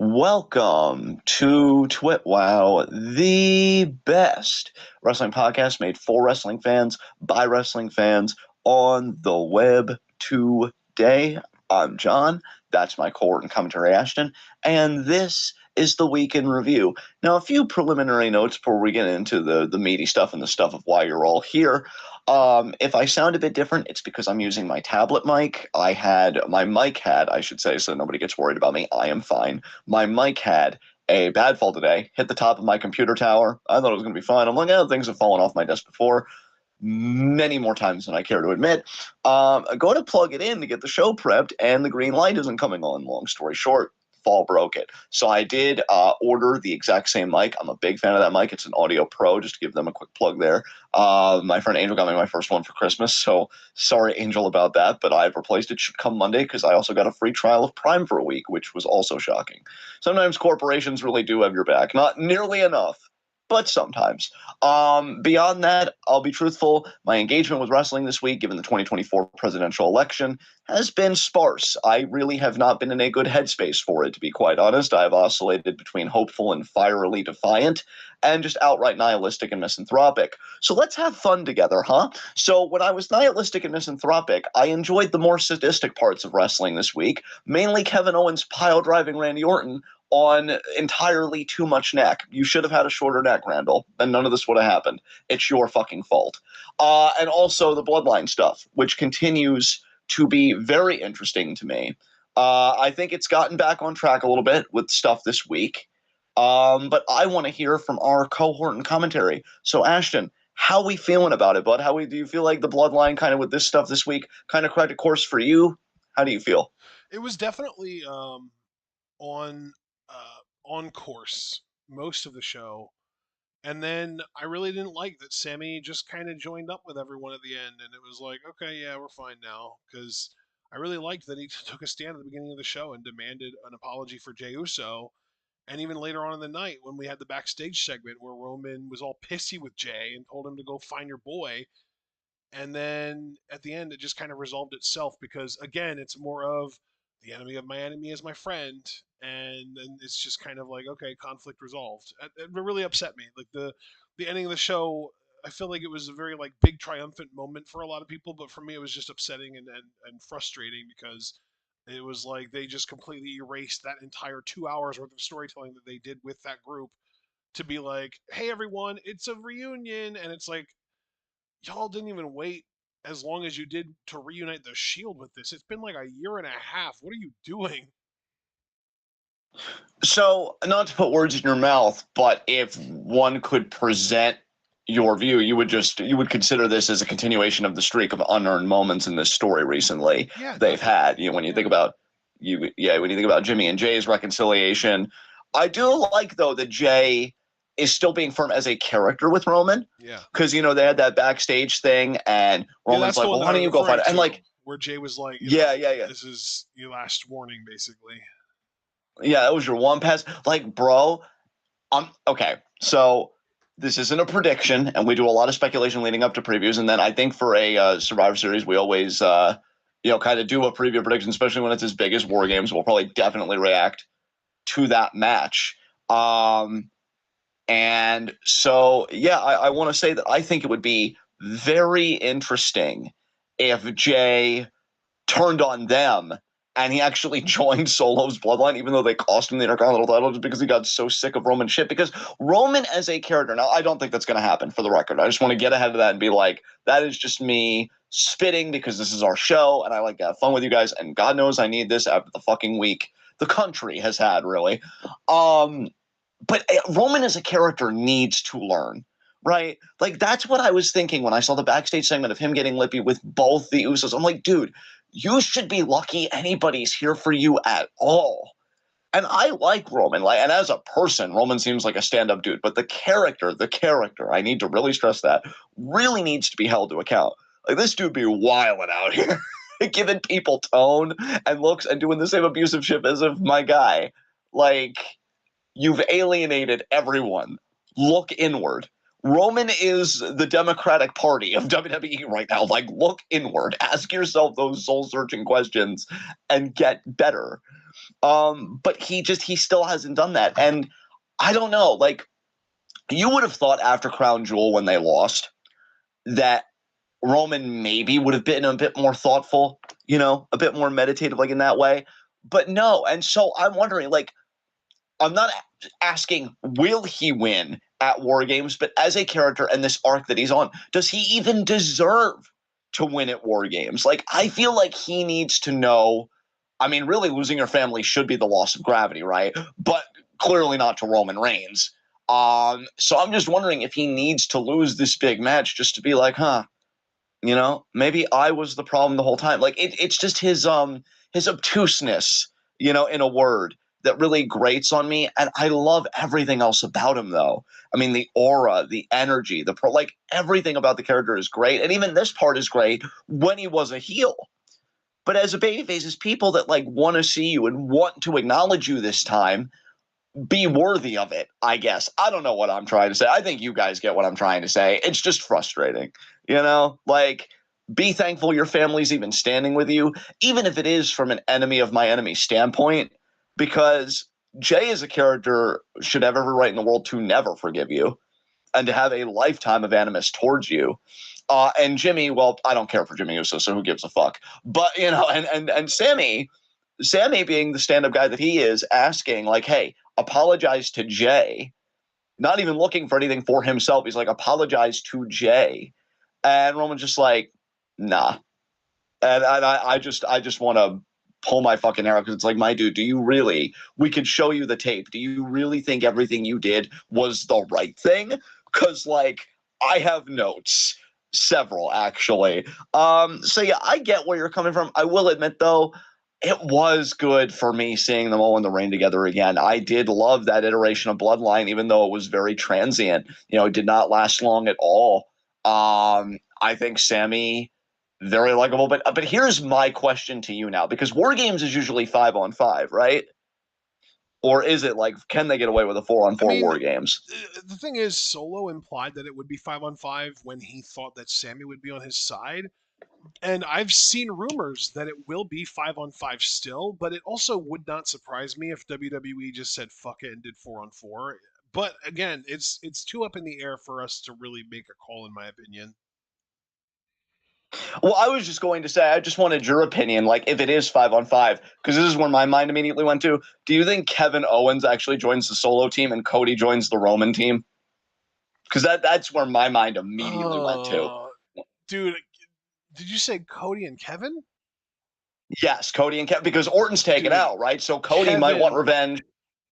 Welcome to TWitWoW, the best wrestling podcast made for wrestling fans, by wrestling fans, on the web today. I'm John, that's my cohort and commentary Ashton, and this is the Week in Review. Now, a few preliminary notes before we get into the meaty stuff and the stuff of why you're all here. If I sound a bit different, it's because I'm using my tablet mic. My mic had, I should say, so nobody gets worried about me. I am fine. My mic had a bad fall today, hit the top of my computer tower. I thought it was going to be fine. I'm like, things have fallen off my desk before, many more times than I care to admit. I go to plug it in to get the show prepped, and the green light isn't coming on. Long story short, fall broke it. So I did order the exact same mic. I'm a big fan of that mic. It's an Audio Pro, just to give them a quick plug there. My friend Angel got me my first one for Christmas, so sorry, Angel, about that, but I've replaced it. Should come Monday because I also got a free trial of Prime for a week, which was also shocking. Sometimes corporations really do have your back. Not nearly enough, but sometimes. Beyond that, I'll be truthful. My engagement with wrestling this week, given the 2024 presidential election, has been sparse. I really have not been in a good headspace for it, to be quite honest. I've oscillated between hopeful and fierily defiant, and just outright nihilistic and misanthropic. So let's have fun together, huh? So when I was nihilistic and misanthropic, I enjoyed the more sadistic parts of wrestling this week, mainly Kevin Owens pile-driving Randy Orton on entirely too much neck. You should have had a shorter neck, Randall, and none of this would have happened. It's your fucking fault. And also the Bloodline stuff, which continues to be very interesting to me. I think it's gotten back on track a little bit with stuff this week. But I want to hear from our cohort and commentary. So, Ashton, how we feeling about it, bud? Do you feel like the Bloodline kind of with this stuff this week kind of corrected course for you? How do you feel? It was definitely on on course most of the show, and then I really didn't like that Sammy just kind of joined up with everyone at the end, and it was like, okay, yeah, we're fine now, because I really liked that he took a stand at the beginning of the show and demanded an apology for Jey Uso, and even later on in the night when we had the backstage segment where Roman was all pissy with Jey and told him to go find your boy. And then at the end it just kind of resolved itself, because again it's more of the enemy of my enemy is my friend, and then it's just kind of like, okay, conflict resolved. It really upset me, like the ending of the show. I feel like it was a very like big triumphant moment for a lot of people, but for me it was just upsetting and frustrating, because it was like they just completely erased that entire 2 hours worth of storytelling that they did with that group to be like, hey everyone, it's a reunion. And it's like, y'all didn't even wait as long as you did to reunite the Shield with this. It's been like a year and a half. What are you doing? So, not to put words in your mouth, but if one could present your view, you would consider this as a continuation of the streak of unearned moments in this story recently Yeah, they've definitely. had. When you Yeah. think about when you think about Jimmy and Jay's reconciliation, I do like though that Jay is still being firm as a character with Roman, Yeah. because they had that backstage thing, and Yeah, Roman's that's the like, one "Well, that why I was don't you go fight referring it?" And to, like, where Jay was like, yeah, yeah, yeah. this is your last warning, basically. Yeah, that was your one pass. Like, bro, okay. So this isn't a prediction, and we do a lot of speculation leading up to previews. And then I think for a Survivor Series, we always, kind of do a preview prediction, especially when it's as big as War Games. We'll probably definitely react to that match. And so, yeah, I want to say that I think it would be very interesting if Jay turned on them and he actually joined Solo's bloodline, even though they cost him the Intercontinental title, just because he got so sick of Roman shit. Because Roman as a character, now I don't think that's going to happen, for the record. I just want to get ahead of that and be like, that is just me spitting because this is our show and I like to have fun with you guys. And God knows I need this after the fucking week the country has had, really. But Roman as a character needs to learn, right? Like, that's what I was thinking when I saw the backstage segment of him getting lippy with both the Usos. I'm like, dude, you should be lucky anybody's here for you at all. And I like Roman, and as a person, Roman seems like a stand-up dude. But the character, I need to really stress that, really needs to be held to account. Like, this dude be wilding out here, giving people tone and looks and doing the same abusive shit as if my guy. Like, you've alienated everyone. Look inward. Roman is the Democratic Party of WWE right now. Like, look inward. Ask yourself those soul-searching questions and get better. But he still hasn't done that. And I don't know, like, you would have thought after Crown Jewel when they lost that Roman maybe would have been a bit more thoughtful, a bit more meditative, like in that way. But no. And so I'm wondering, like, I'm not asking will he win at War Games, but as a character and this arc that he's on, does he even deserve to win at War Games? Like, I feel like he needs to know. I mean, really, losing your family should be the loss of gravity, right? But clearly not to Roman Reigns. So I'm just wondering if he needs to lose this big match just to be like, huh, maybe I was the problem the whole time. Like it's just his obtuseness, in a word that really grates on me. And I love everything else about him, though. I mean, the aura, the energy, like everything about the character is great. And even this part is great when he was a heel. But as a babyface, as people that like want to see you and want to acknowledge you this time, be worthy of it, I guess. I don't know what I'm trying to say. I think you guys get what I'm trying to say. It's just frustrating, like be thankful your family's even standing with you, even if it is from an enemy of my enemy standpoint, because Jay as a character should have every right in the world to never forgive you and to have a lifetime of animus towards you. And Jimmy, well, I don't care for Jimmy Uso, so who gives a fuck? But, and Sammy being the stand-up guy that he is, asking like, hey, apologize to Jay, not even looking for anything for himself. He's like, apologize to Jay. And Roman's just like, nah. And I just want to pull my fucking hair out, because it's like, my dude, do you really, we could show you the tape. Do you really think everything you did was the right thing? Because like, I have notes, several actually. So yeah, I get where you're coming from. I will admit though, it was good for me seeing them all in the ring together again. I did love that iteration of Bloodline, even though it was very transient. It did not last long at all. I think Sammy, very likable. But here's my question to you now, because War Games is usually 5-on-5, right? Or is it like, can they get away with a 4-on-4 War Games? The thing is, Solo implied that it would be 5-on-5 when he thought that Sammy would be on his side. And I've seen rumors that it will be 5-on-5 still, but it also would not surprise me if WWE just said fuck it and did 4-on-4. But again, it's too up in the air for us to really make a call, in my opinion. Well, I was just going to say, I just wanted your opinion, like if it is 5-on-5, because this is where my mind immediately went to. Do you think Kevin Owens actually joins the Solo team and Cody joins the Roman team? Because that's where my mind immediately went to. Dude, did you say Cody and Kevin? Yes, Cody and Kevin, because Orton's taken out, right? So Cody might want revenge.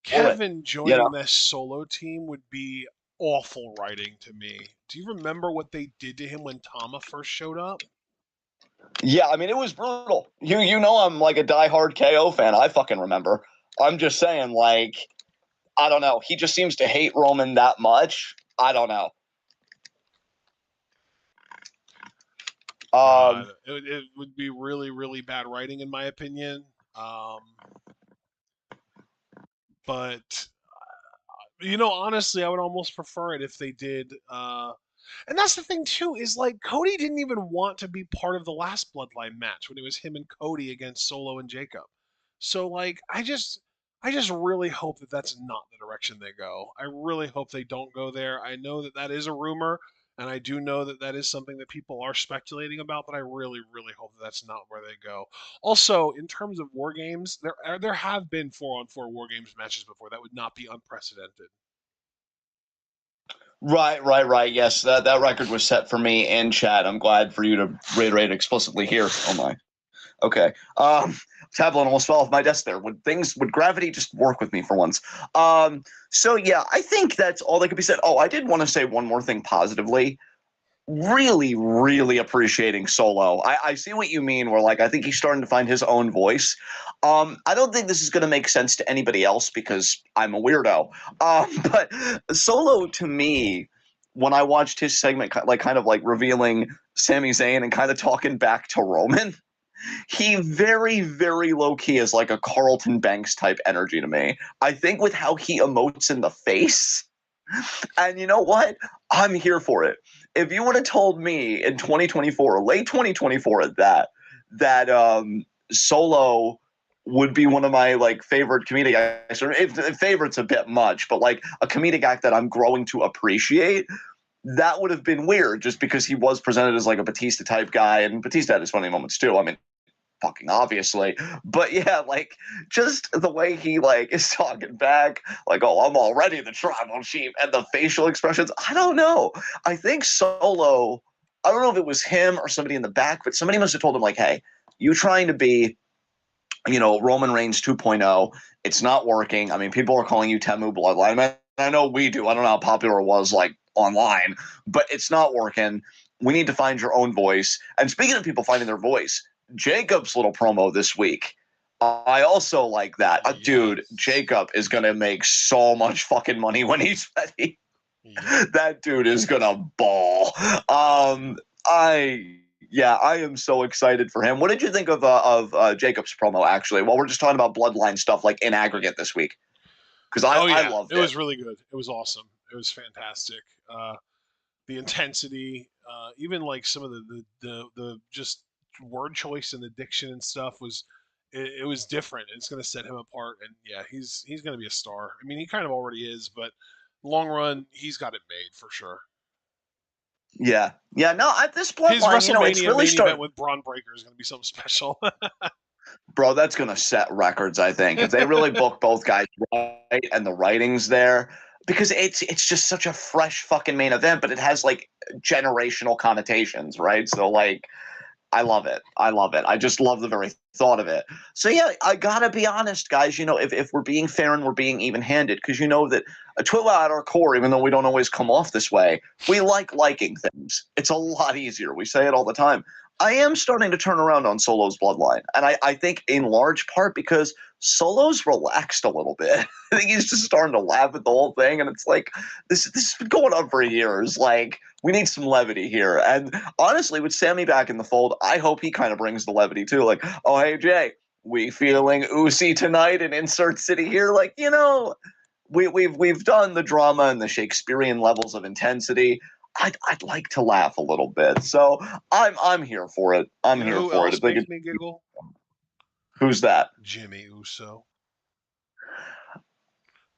Kevin joining this Solo team would be awful writing to me. Do you remember what they did to him when Tama first showed up? Yeah, I mean, it was brutal. You know I'm like a diehard KO fan. I fucking remember. I'm just saying, like, I don't know. He just seems to hate Roman that much. I don't know. It would be really, really bad writing, in my opinion. But honestly, I would almost prefer it if they did. And that's the thing too, is like Cody didn't even want to be part of the last Bloodline match when it was him and Cody against Solo and Jacob. So like, I just really hope that that's not the direction they go. I really hope they don't go there. I know that that is a rumor, and I do know that that is something that people are speculating about, but I really, really hope that that's not where they go. Also, in terms of war games, there have been 4-on-4 war games matches before. That would not be unprecedented. Right. Yes, that record was set for me in chat. I'm glad for you to reiterate explicitly here. Oh my. Okay. Tablet almost fell off my desk there. Would gravity just work with me for once? So yeah, I think that's all that could be said. Oh, I did want to say one more thing positively. Really, really appreciating Solo. I see what you mean, where like I think he's starting to find his own voice. I don't think this is going to make sense to anybody else because I'm a weirdo. But Solo, to me, when I watched his segment, kind of like revealing Sami Zayn and kind of talking back to Roman, he very, very low key is like a Carlton Banks type energy to me. I think with how he emotes in the face. And you know what? I'm here for it. If you would have told me in 2024, late 2024 at that Solo would be one of my like favorite comedic acts. Or if favorite's a bit much, but like a comedic act that I'm growing to appreciate. That would have been weird just because he was presented as like a Batista type guy, and Batista had his funny moments too. I mean, fucking obviously. But yeah, like just the way he like is talking back, like, oh, I'm already the tribal chief, and the facial expressions. I don't know. I think Solo, I don't know if it was him or somebody in the back, but somebody must have told him, like, hey, you trying to be, Roman Reigns 2.0, it's not working. I mean, people are calling you Temu Bloodline. I know we do. I don't know how popular it was like online, but it's not working. We need to find your own voice. And speaking of people finding their voice, Jacob's little promo this week, I also like that. Yes. Dude, Jacob is going to make so much fucking money when he's ready. Yeah. That dude is going to ball. I am so excited for him. What did you think of Jacob's promo, actually? While we're just talking about Bloodline stuff, like in aggregate this week. Because I loved it. It was really good. It was awesome. It was fantastic. The intensity, even like some of the just word choice and the diction and stuff it was different. It's going to set him apart, and yeah, he's going to be a star. I mean, he kind of already is, but long run, he's got it made for sure. Yeah. No, at this His Bloodline, WrestleMania it's really main event with Braun Breaker is going to be something special. Bro, that's going to set records, I think. If they really book both guys right and the writing's there, because it's just such a fresh fucking main event, but it has like generational connotations, right? So like I love it. I just love the very thought of it. So yeah, I gotta be honest, guys. If we're being fair and we're being even-handed, because you know that a TWitWoW at our core, even though we don't always come off this way, we like liking things. It's a lot easier. We say it all the time. I am starting to turn around on Solo's Bloodline, and I think in large part because Solo's relaxed a little bit. I think he's just starting to laugh at the whole thing, and it's like this has been going on for years. Like we need some levity here, and honestly, with Sammy back in the fold, I hope he kind of brings the levity too. Like, oh hey Jay, we feeling oozy tonight in Insert City here? Like we've done the drama and the Shakespearean levels of intensity. I'd like to laugh a little bit, so I'm here for it. I'm here who for else it. makes me giggle? Who's that? Jimmy Uso.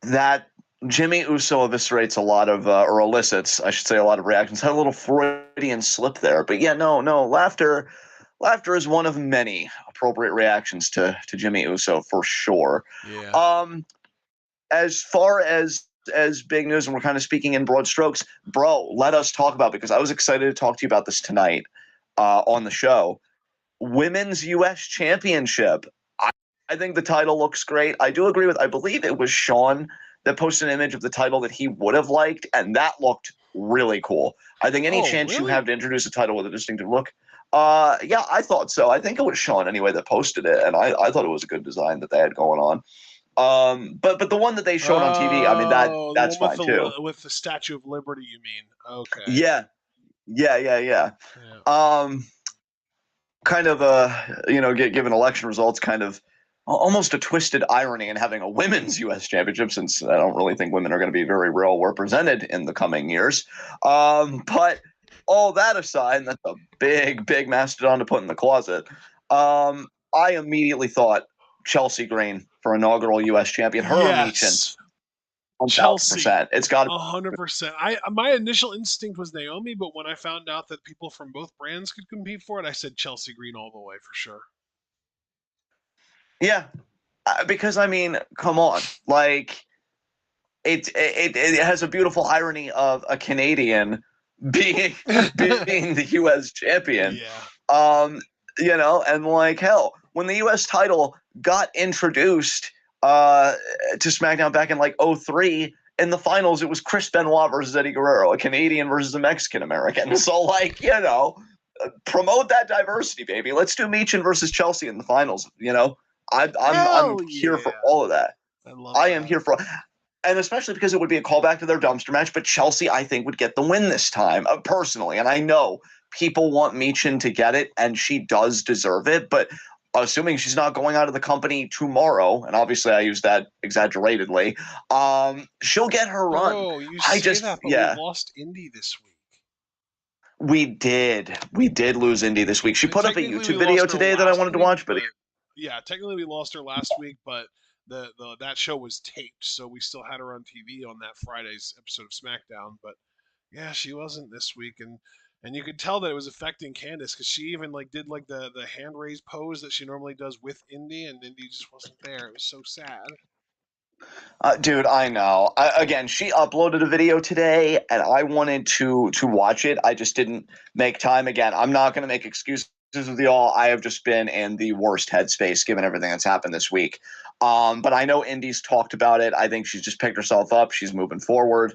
That Jimmy Uso eviscerates a lot of, or elicits, I should say, a lot of reactions. Had a little Freudian slip there, but yeah, no, laughter is one of many appropriate reactions to Jimmy Uso for sure. Yeah. As far as big news, and we're kind of speaking in broad strokes, bro, let us talk about, because I was excited to talk to you about this tonight on the show. Women's U.S. Championship. I think the title looks great. I do agree with, I believe it was Sean that posted an image of the title that he would have liked, and that looked really cool. I think any chance you really? have to introduce a title with a distinctive look, yeah, I thought so. I think it was Sean anyway that posted it, and I thought it was a good design that they had going on. But the one that they showed on TV, I mean that's the one fine too. With the Statue of Liberty, you mean? Okay. Yeah. Yeah. Kind of given election results, kind of almost a twisted irony in having a women's U.S. championship, since I don't really think women are going to be very well represented in the coming years. But all that aside, that's a big mastodon to put in the closet. I immediately thought Chelsea Green for inaugural U.S. champion. Her or Meechin. Chelsea, 1,000%. It's got 100%. My initial instinct was Naomi, but when I found out that people from both brands could compete for it, I said Chelsea Green all the way for sure. Yeah, because I mean, come on, like it has a beautiful irony of a Canadian being the U.S. champion. Yeah. And like hell, when the U.S. title got introduced to SmackDown back in like 2003, in the finals, it was Chris Benoit versus Eddie Guerrero, a Canadian versus a Mexican American. So like, promote that diversity, baby. Let's do Meechin versus Chelsea in the finals. I'm here for all of that. I am here for, and especially because it would be a callback to their dumpster match. But Chelsea, I think, would get the win this time, personally. And I know people want Meechin to get it, and she does deserve it. But assuming she's not going out of the company tomorrow, and obviously I use that exaggeratedly, she'll get her run. Oh, you say that, but we lost Indy this week. We did lose Indy this week. She put up a YouTube video today that I wanted to watch, but Yeah, technically we lost her last week, but the that show was taped, so we still had her on TV on that Friday's episode of SmackDown. But yeah, she wasn't this week, and you could tell that it was affecting Candice because she even like did like the hand raise pose that she normally does with Indy, and Indy just wasn't there. It was so sad. Dude, I know. Again, she uploaded a video today, and I wanted to watch it. I just didn't make time. Again, I'm not going to make excuses with y'all. I have just been in the worst headspace given everything that's happened this week. But I know Indy's talked about it. I think she's just picked herself up. She's moving forward,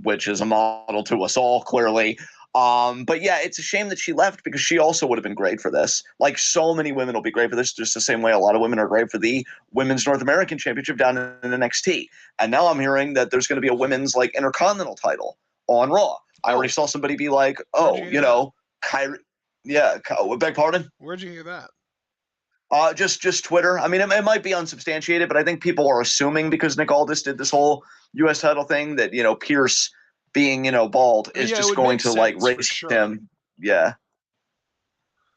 which is a model to us all, clearly. But yeah, it's a shame that she left because she also would have been great for this. Like so many women will be great for this, just the same way a lot of women are great for the Women's North American Championship down in NXT. And now I'm hearing that there's going to be a women's like Intercontinental title on Raw. I already saw somebody be like, "Oh, you know, Kyrie." Yeah, beg pardon. Where'd you hear that? Just Twitter. I mean, it might be unsubstantiated, but I think people are assuming because Nick Aldis did this whole U.S. title thing that Pierce being bald is just going to like race him. Yeah.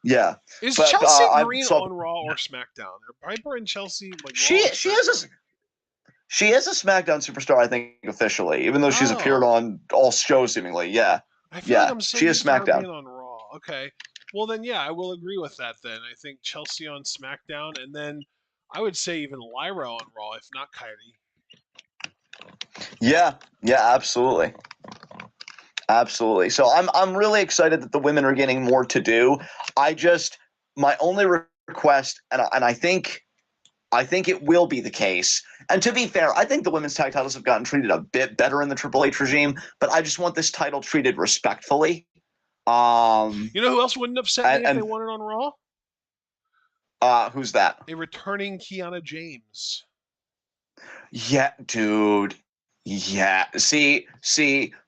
Yeah. Is but, Chelsea Green on Raw or SmackDown? Are Piper and Chelsea like she is a SmackDown superstar, I think, officially, even though she's appeared on all shows seemingly. Yeah. I feel like I'm so she used is SmackDown. to her being on Raw. Okay. Well then yeah, I will agree with that then. I think Chelsea on SmackDown, and then I would say even Lyra on Raw, if not Kyrie. Yeah, absolutely. Absolutely. So I'm really excited that the women are getting more to do. My only request, and I think it will be the case. And to be fair, I think the women's tag titles have gotten treated a bit better in the Triple H regime, but I just want this title treated respectfully. You know who else wouldn't upset me if they won it on Raw? Who's that? A returning Kiana James. Yeah, dude. Yeah. See,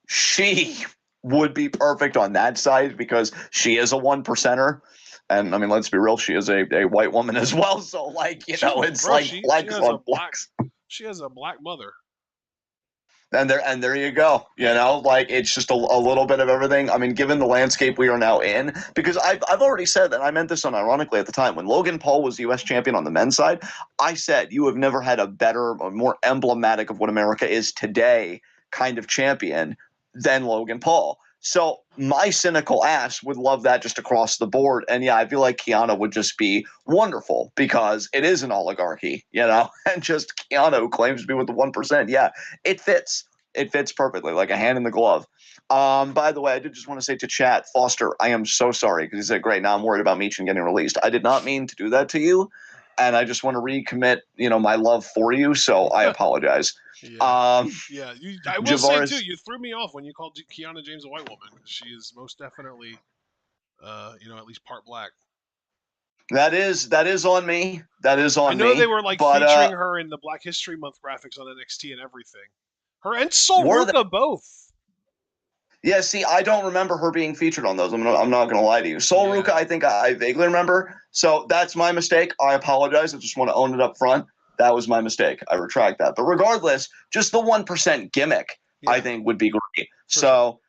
she would be perfect on that side because she is a 1%er. And I mean, let's be real, she is a white woman as well. So like, it's like flex on flex. She has a black mother. And there you go. Like it's just a little bit of everything. I mean, given the landscape we are now in, because I've already said that, I meant this unironically at the time when Logan Paul was U.S. champion on the men's side. I said you have never had a better or more emblematic of what America is today kind of champion than Logan Paul. So my cynical ass would love that just across the board. And yeah, I feel like Kiana would just be wonderful because it is an oligarchy, and just Kiana who claims to be with the 1%. Yeah, it fits. It fits perfectly, like a hand in the glove. By the way, I did just want to say to chat, Foster, I am so sorry because he said, great, now I'm worried about Meechin getting released. I did not mean to do that to you. And I just want to recommit, my love for you. So I apologize. Yeah. I will say too, you threw me off when you called Kiana James a white woman. She is most definitely, at least part black. That is on me. That is on me. I know they were featuring her in the Black History Month graphics on NXT and everything. Her and Sol Ruka both. Yeah, see, I don't remember her being featured on those. I'm not going to lie to you. Sol Ruka, I think I vaguely remember. So that's my mistake. I apologize. I just want to own it up front. That was my mistake. I retract that. But regardless, just the 1% gimmick, I think, would be great. So,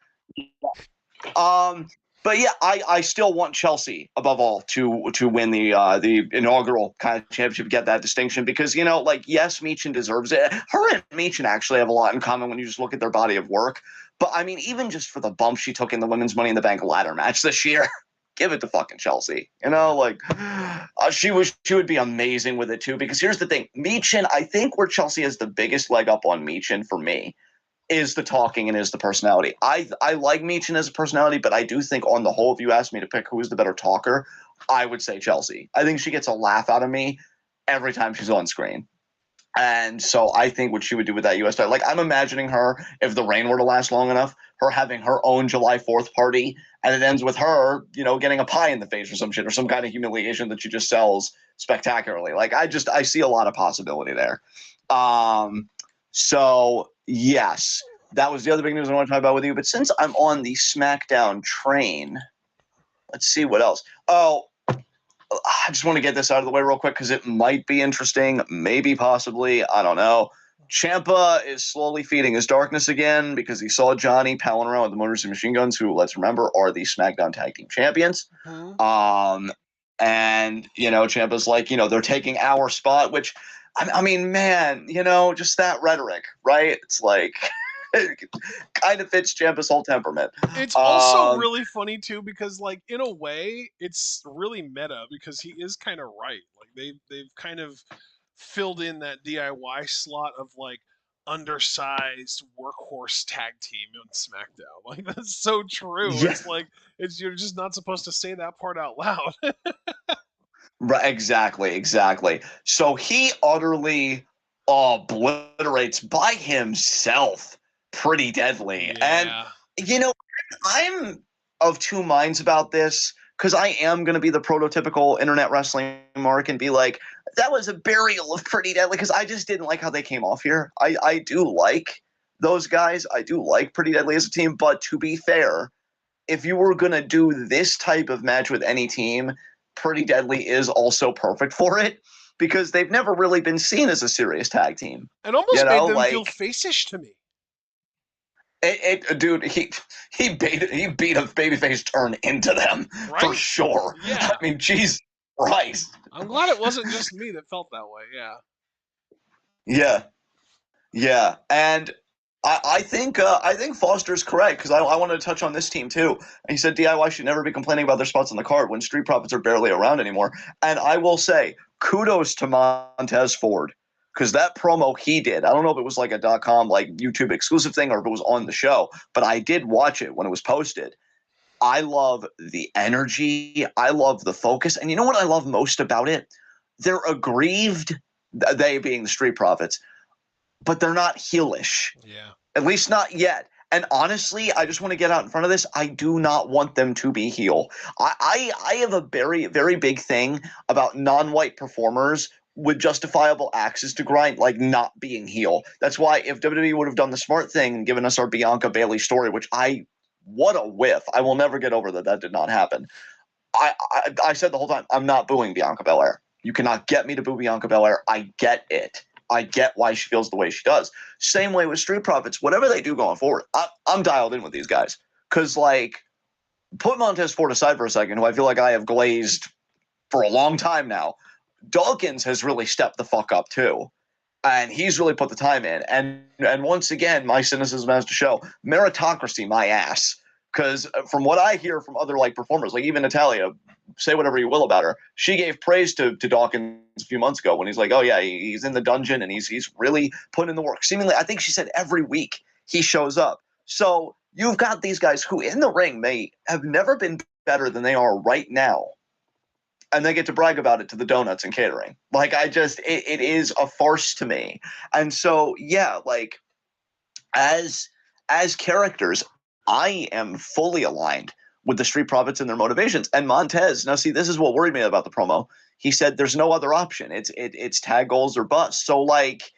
but yeah, I still want Chelsea above all to win the inaugural kind of championship, get that distinction because yes, Meechin deserves it. Her and Meechin actually have a lot in common when you just look at their body of work. But I mean, even just for the bump she took in the Women's Money in the Bank ladder match this year. Give it to fucking Chelsea. She would be amazing with it too. Because here's the thing, Meechin, I think where Chelsea has the biggest leg up on Meechin for me is the talking and is the personality. I like Meechin as a personality, but I do think on the whole, if you ask me to pick who is the better talker, I would say Chelsea. I think she gets a laugh out of me every time she's on screen. And so I think what she would do with that U.S. title, I'm imagining her, if the reign were to last long enough, her having her own July 4th party, and it ends with her, getting a pie in the face or some shit, or some kind of humiliation that she just sells spectacularly. I see a lot of possibility there. So yes, that was the other big news I want to talk about with you. But since I'm on the SmackDown train, let's see what else. Oh, I just want to get this out of the way real quick because it might be interesting, maybe, possibly, I don't know. Ciampa is slowly feeding his darkness again because he saw Johnny palling around with the Motor City Machine Guns, who, let's remember, are the SmackDown Tag Team Champions. And, Ciampa's like, they're taking our spot, which, I mean, man, just that rhetoric, right? It's like, it kind of fits Ciampa's whole temperament. It's also really funny too because, like, in a way, it's really meta because he is kind of right. Like they've kind of filled in that DIY slot of like undersized workhorse tag team on SmackDown. Like that's so true. Yeah, It's like you're just not supposed to say that part out loud. right, exactly. So he utterly obliterates by himself Pretty Deadly. And, Yeah. you know, I'm of two minds about this because I am going to be the prototypical internet wrestling mark and be like, that was a burial of Pretty Deadly because I just didn't like how they came off here. I do like those guys. I do like Pretty Deadly as a team. But to be fair, if you were going to do this type of match with any team, Pretty Deadly is also perfect for it because they've never really been seen as a serious tag team. It almost made them feel Like face-ish to me. dude, he beat a babyface turn into them Right? for sure. Yeah. I mean, Jesus Christ. I'm glad it wasn't just me that felt that way. Yeah. Yeah, and I think Foster's correct because I wanted to touch on this team too. He said DIY should never be complaining about their spots on the card when Street Profits are barely around anymore. And I will say kudos to Montez Ford because that promo he did. I don't know if it was like a .com like YouTube exclusive thing or if it was on the show, but I did watch it when it was posted. I love the energy. I love the focus. And you know what I love most about it? They're aggrieved, they being the Street Profits, but they're not heelish. Yeah. At least not yet. And honestly, I just want to get out in front of this. I do not want them to be heel. I have a very, very big thing about non-white performers with justifiable axes to grind, like not being heel. That's why if WWE would have done the smart thing and given us our Bianca Bailey story, which what a whiff. I will never get over that did not happen. I said the whole time, I'm not booing Bianca Belair. You cannot get me to boo Bianca Belair. I get it. I get why she feels the way she does. Same way with Street Profits. Whatever they do going forward, I'm dialed in with these guys. Because, like, put Montez Ford aside for a second, who I feel like I have glazed for a long time now. Dawkins has really stepped the fuck up, too. And he's really put the time in. And once again, my cynicism has to show meritocracy, my ass. Because from what I hear from other like performers, like even Natalia, say whatever you will about her, she gave praise to Dawkins a few months ago when he's like, oh yeah, he's in the dungeon and he's really putting in the work. Seemingly, I think she said every week he shows up. So you've got these guys who in the ring may have never been better than they are right now. And they get to brag about it to the donuts and catering. Like it is a farce to me. And so yeah, like as characters, I am fully aligned with the Street Profits and their motivations. And Montez, now see, this is what worried me about the promo. He said there's no other option. It's tag goals or bust. So like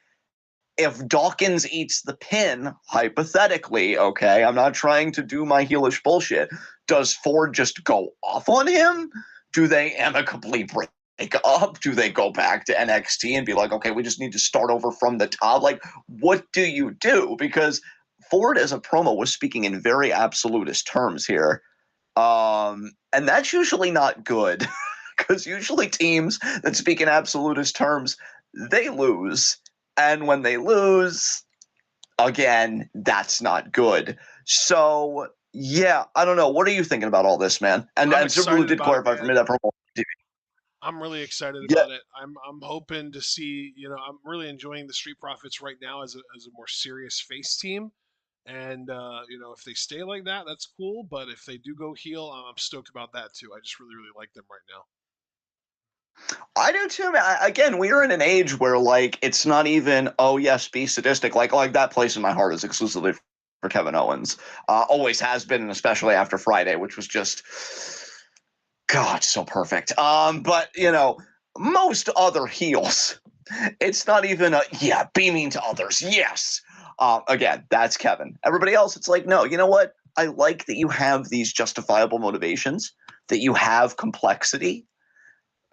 if Dawkins eats the pin, hypothetically, okay, I'm not trying to do my heelish bullshit. Does Ford just go off on him? Do they amicably break up? Do they go back to NXT and be like, okay, we just need to start over from the top? Like, what do you do? Because Ford as a promo was speaking in very absolutist terms here. And that's usually not good because usually teams that speak in absolutist terms, they lose. And when they lose, again, that's not good. So, yeah, I don't know. What are you thinking about all this, man? And Super Blue did clarify for me that promo. I'm really excited Yeah. about it. I'm hoping to see, I'm really enjoying the Street Profits right now as a more serious face team. And if they stay like that, that's cool. But if they do go heel, I'm stoked about that too. I just really, really like them right now. I do too, man. Again, we are in an age where like it's not even yes, be sadistic. Like that place in my heart is exclusively for Kevin Owens. Always has been, and especially after Friday, which was just God so perfect. But most other heels, it's not even be mean to others. Yes. Again, that's Kevin. Everybody else, it's like, no, you know what? I like that you have these justifiable motivations, that you have complexity,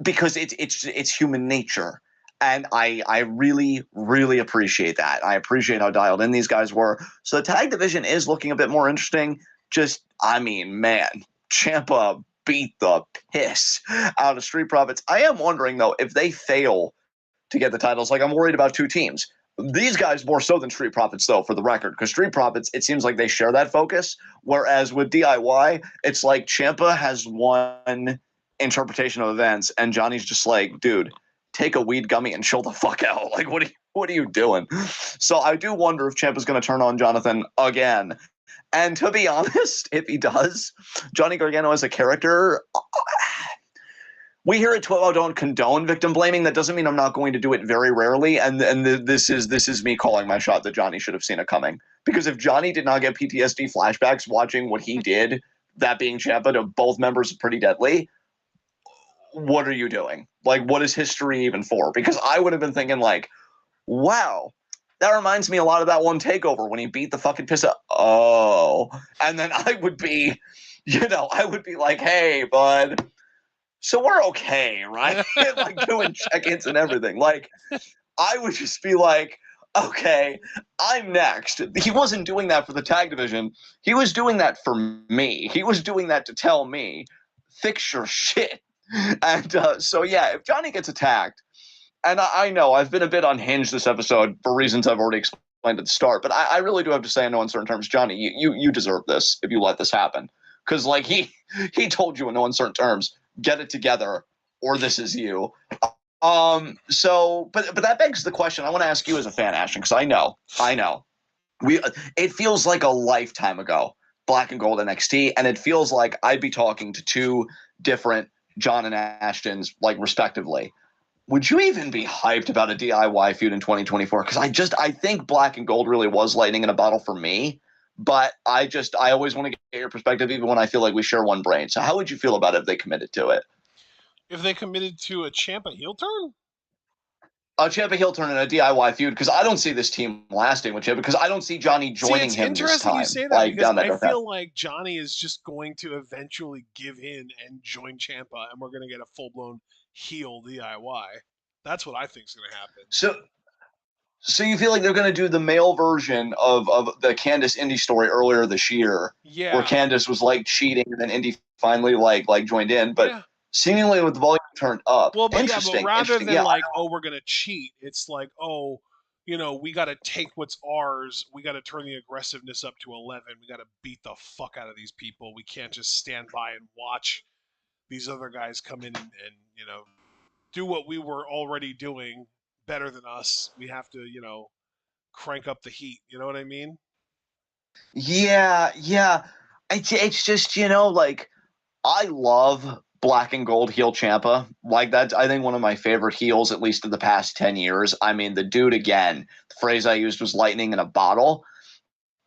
because it's human nature. And I really, really appreciate that. I appreciate how dialed in these guys were. So the tag division is looking a bit more interesting. Just, I mean, man, Ciampa beat the piss out of Street Profits. I am wondering, though, if they fail to get the titles, like I'm worried about two teams. These guys more so than Street Profits, though, for the record, because Street Profits, it seems like they share that focus, whereas with DIY, it's like Ciampa has one interpretation of events, and Johnny's just like, dude, take a weed gummy and chill the fuck out. Like, what are you doing? So I do wonder if Ciampa's going to turn on Jonathan again. And to be honest, if he does, Johnny Gargano as a character, we here at TWitWoW don't condone victim blaming. That doesn't mean I'm not going to do it very rarely. And this is me calling my shot that Johnny should have seen it coming. Because if Johnny did not get PTSD flashbacks watching what he did, that being Ciampa to both members of Pretty Deadly, what are you doing? Like, what is history even for? Because I would have been thinking like, wow, that reminds me a lot of that one takeover when he beat the fucking piss out. Oh, and then I would be, I would be like, hey, bud. So we're okay, right? Like doing check-ins and everything. Like, I would just be like, okay, I'm next. He wasn't doing that for the tag division. He was doing that for me. He was doing that to tell me, fix your shit. And so, yeah, if Johnny gets attacked, and I know I've been a bit unhinged this episode for reasons I've already explained at the start, but I really do have to say in no uncertain terms, Johnny, you deserve this if you let this happen. Because, like, he told you in no uncertain terms, get it together, or this is you. So, but that begs the question I want to ask you as a fan, Ashton, because I know, it feels like a lifetime ago, Black and Gold NXT, and it feels like I'd be talking to two different John and Ashtons, like, respectively. Would you even be hyped about a DIY feud in 2024? Because I think Black and Gold really was lightning in a bottle for me. But I always want to get your perspective, even when I feel like we share one brain. So how would you feel about it if they committed to it? If they committed to a Ciampa heel turn? A Ciampa heel turn and a DIY feud, because I don't see this team lasting with Ciampa, because I don't see Johnny joining him this time. It's interesting you say that, like, because I feel like Johnny is just going to eventually give in and join Ciampa, and we're going to get a full-blown heel DIY. That's what I think is going to happen. So you feel like they're going to do the male version of the Candice Indy story earlier this year, where Candice was like cheating and then Indy finally like joined in, but seemingly with the volume turned up. Well, but but rather than like, oh, we're going to cheat, it's like, oh, we got to take what's ours. We got to turn the aggressiveness up to 11. We got to beat the fuck out of these people. We can't just stand by and watch these other guys come in and do what we were already doing better than us. We have to, crank up the heat. You know what I mean? Yeah. It's just, like, I love Black and Gold heel Ciampa. Like, that's, I think, one of my favorite heels, at least in the past 10 years. I mean, the dude, again, the phrase I used was lightning in a bottle.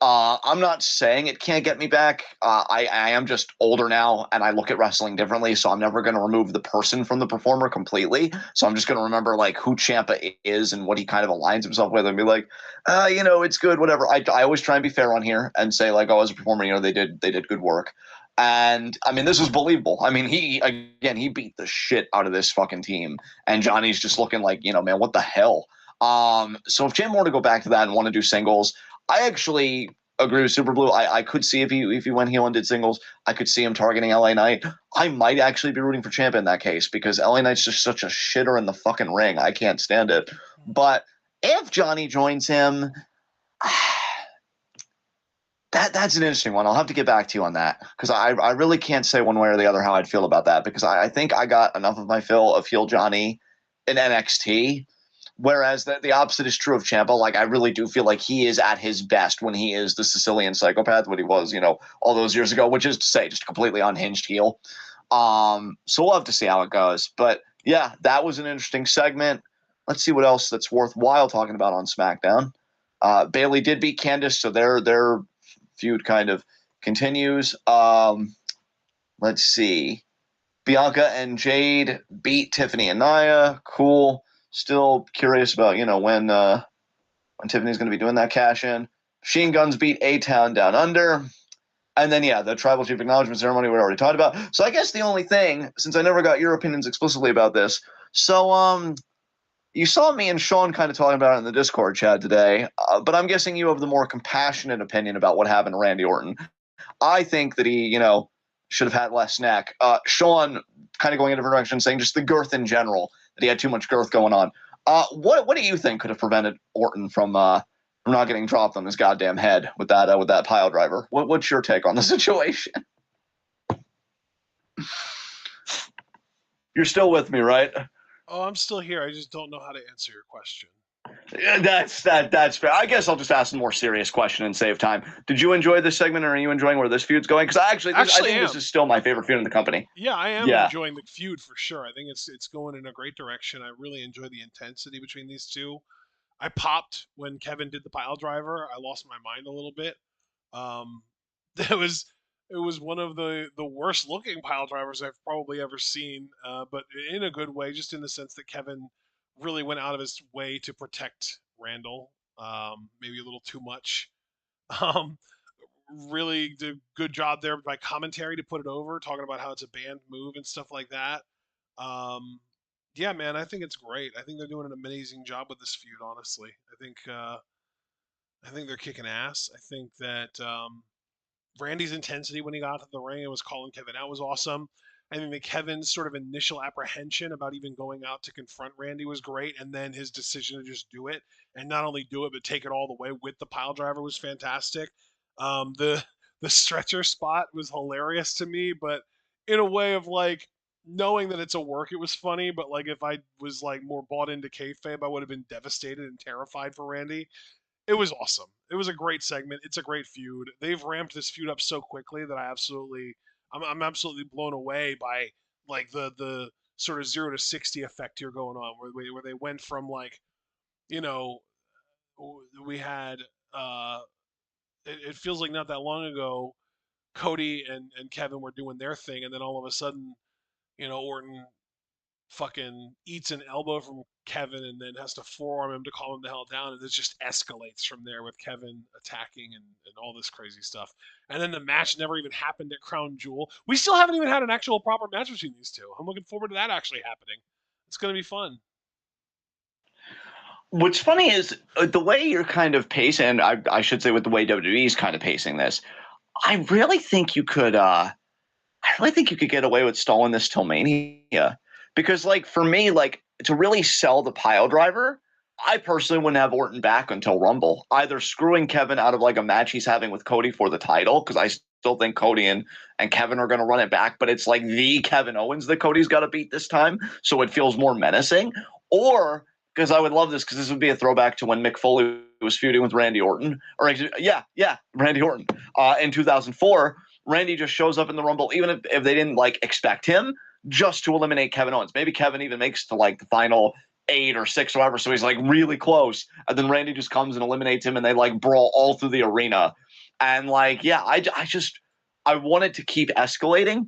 I'm not saying it can't get me back. I am just older now, and I look at wrestling differently, so I'm never going to remove the person from the performer completely. So I'm just going to remember, like, who Ciampa is and what he kind of aligns himself with, and be like, it's good, whatever. I always try and be fair on here and say, like, oh, as a performer, they did good work. And, I mean, this was believable. I mean, he beat the shit out of this fucking team, and Johnny's just looking like, man, what the hell? So if Ciampa wanted to go back to that and want to do singles, I actually agree with Super Blue. I could see if he went heel and did singles, I could see him targeting LA Knight. I might actually be rooting for Ciampa in that case, because LA Knight's just such a shitter in the fucking ring. I can't stand it. But if Johnny joins him, that's an interesting one. I'll have to get back to you on that, because I really can't say one way or the other how I'd feel about that, because I think I got enough of my fill of heel Johnny in NXT. Whereas the opposite is true of Ciampa. Like, I really do feel like he is at his best when he is the Sicilian psychopath, what he was, all those years ago, which is to say just a completely unhinged heel. So we'll have to see how it goes. But, yeah, that was an interesting segment. Let's see what else that's worthwhile talking about on SmackDown. Bayley did beat Candice, so their feud kind of continues. Let's see. Bianca and Jade beat Tiffany and Nia. Cool. Still curious about, when Tiffany's going to be doing that cash-in. Machine Guns beat A-Town Down Under. And then, the Tribal Chief Acknowledgement Ceremony we already talked about. So I guess the only thing, since I never got your opinions explicitly about this, so you saw me and Sean kind of talking about it in the Discord chat today, but I'm guessing you have the more compassionate opinion about what happened to Randy Orton. I think that he, should have had less neck. Sean, kind of going in a different direction, saying just the girth in general, that he had too much girth going on. What do you think could have prevented Orton from not getting dropped on his goddamn head with that pile driver? What's your take on the situation? You're still with me, right? Oh, I'm still here. I just don't know how to answer your question. Yeah, that's fair. I guess I'll just ask a more serious question and save time. Did you enjoy this segment, or are you enjoying where this feud's going? Because I think this is still my favorite feud in the company. Yeah, I am Yeah. enjoying the feud for sure. I think it's going in a great direction. I really enjoy the intensity between these two. I popped when Kevin did the pile driver. I lost my mind a little bit. Um, it was one of the worst looking pile drivers I've probably ever seen, but in a good way, just in the sense that Kevin really went out of his way to protect Randall, maybe a little too much. Um, really did a good job there by commentary to put it over, talking about how it's a banned move and stuff like that. Um, yeah, man, I think it's great. I think they're doing an amazing job with this feud. Honestly, I think they're kicking ass. I think that Randy's intensity when he got to the ring and was calling Kevin out was awesome. I think that Kevin's sort of initial apprehension about even going out to confront Randy was great, and then his decision to just do it, and not only do it but take it all the way with the pile driver was fantastic. The the stretcher spot was hilarious to me, but in a way of like knowing that it's a work, it was funny. But like if I was like more bought into kayfabe, I would have been devastated and terrified for Randy. It was awesome. It was a great segment. It's a great feud. They've ramped this feud up so quickly that I'm absolutely blown away by like the sort of 0 to 60 effect here going on, where they went from like, you know, we had it feels like not that long ago, Cody and Kevin were doing their thing, and then all of a sudden, Orton fucking eats an elbow from Kevin and then has to forearm him to calm him the hell down, and it just escalates from there with Kevin attacking and all this crazy stuff. And then the match never even happened at Crown Jewel. We still haven't even had an actual proper match between these two. I'm looking forward to that actually happening. It's going to be fun. What's funny is the way you're kind of pacing, I should say with the way WWE is kind of pacing this, I really think you could get away with stalling this till Mania. Because like for me, like to really sell the pile driver, I personally wouldn't have Orton back until Rumble. Either screwing Kevin out of like a match he's having with Cody for the title, because I still think Cody and Kevin are going to run it back, but it's like the Kevin Owens that Cody's got to beat this time, so it feels more menacing. Or because I would love this, because this would be a throwback to when Mick Foley was feuding with Randy Orton, or Randy Orton in 2004. Randy just shows up in the Rumble, even if they didn't like expect him, just to eliminate Kevin Owens. Maybe Kevin even makes to like the final 8 or 6 or whatever, so he's like really close. And then Randy just comes and eliminates him, and they like brawl all through the arena. And like, yeah, I want it to keep escalating,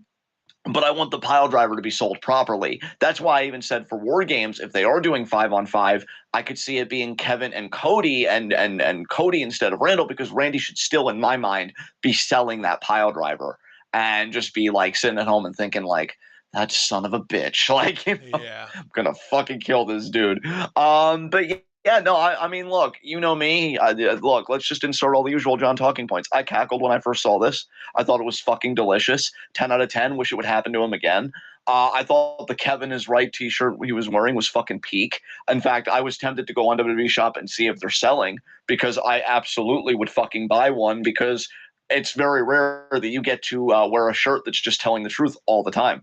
but I want the pile driver to be sold properly. That's why I even said for War Games, if they are doing 5-on-5, I could see it being Kevin and Cody and Cody instead of Randall, because Randy should still, in my mind, be selling that pile driver and just be like sitting at home and thinking like, that son of a bitch. Like, Yeah. I'm going to fucking kill this dude. But yeah, no, I mean, look, you know me. Look, let's just insert all the usual John talking points. I cackled when I first saw this. I thought it was fucking delicious. 10 out of 10. Wish it would happen to him again. I thought the Kevin is right t-shirt he was wearing was fucking peak. In fact, I was tempted to go on WWE Shop and see if they're selling, because I absolutely would fucking buy one, because it's very rare that you get to wear a shirt that's just telling the truth all the time.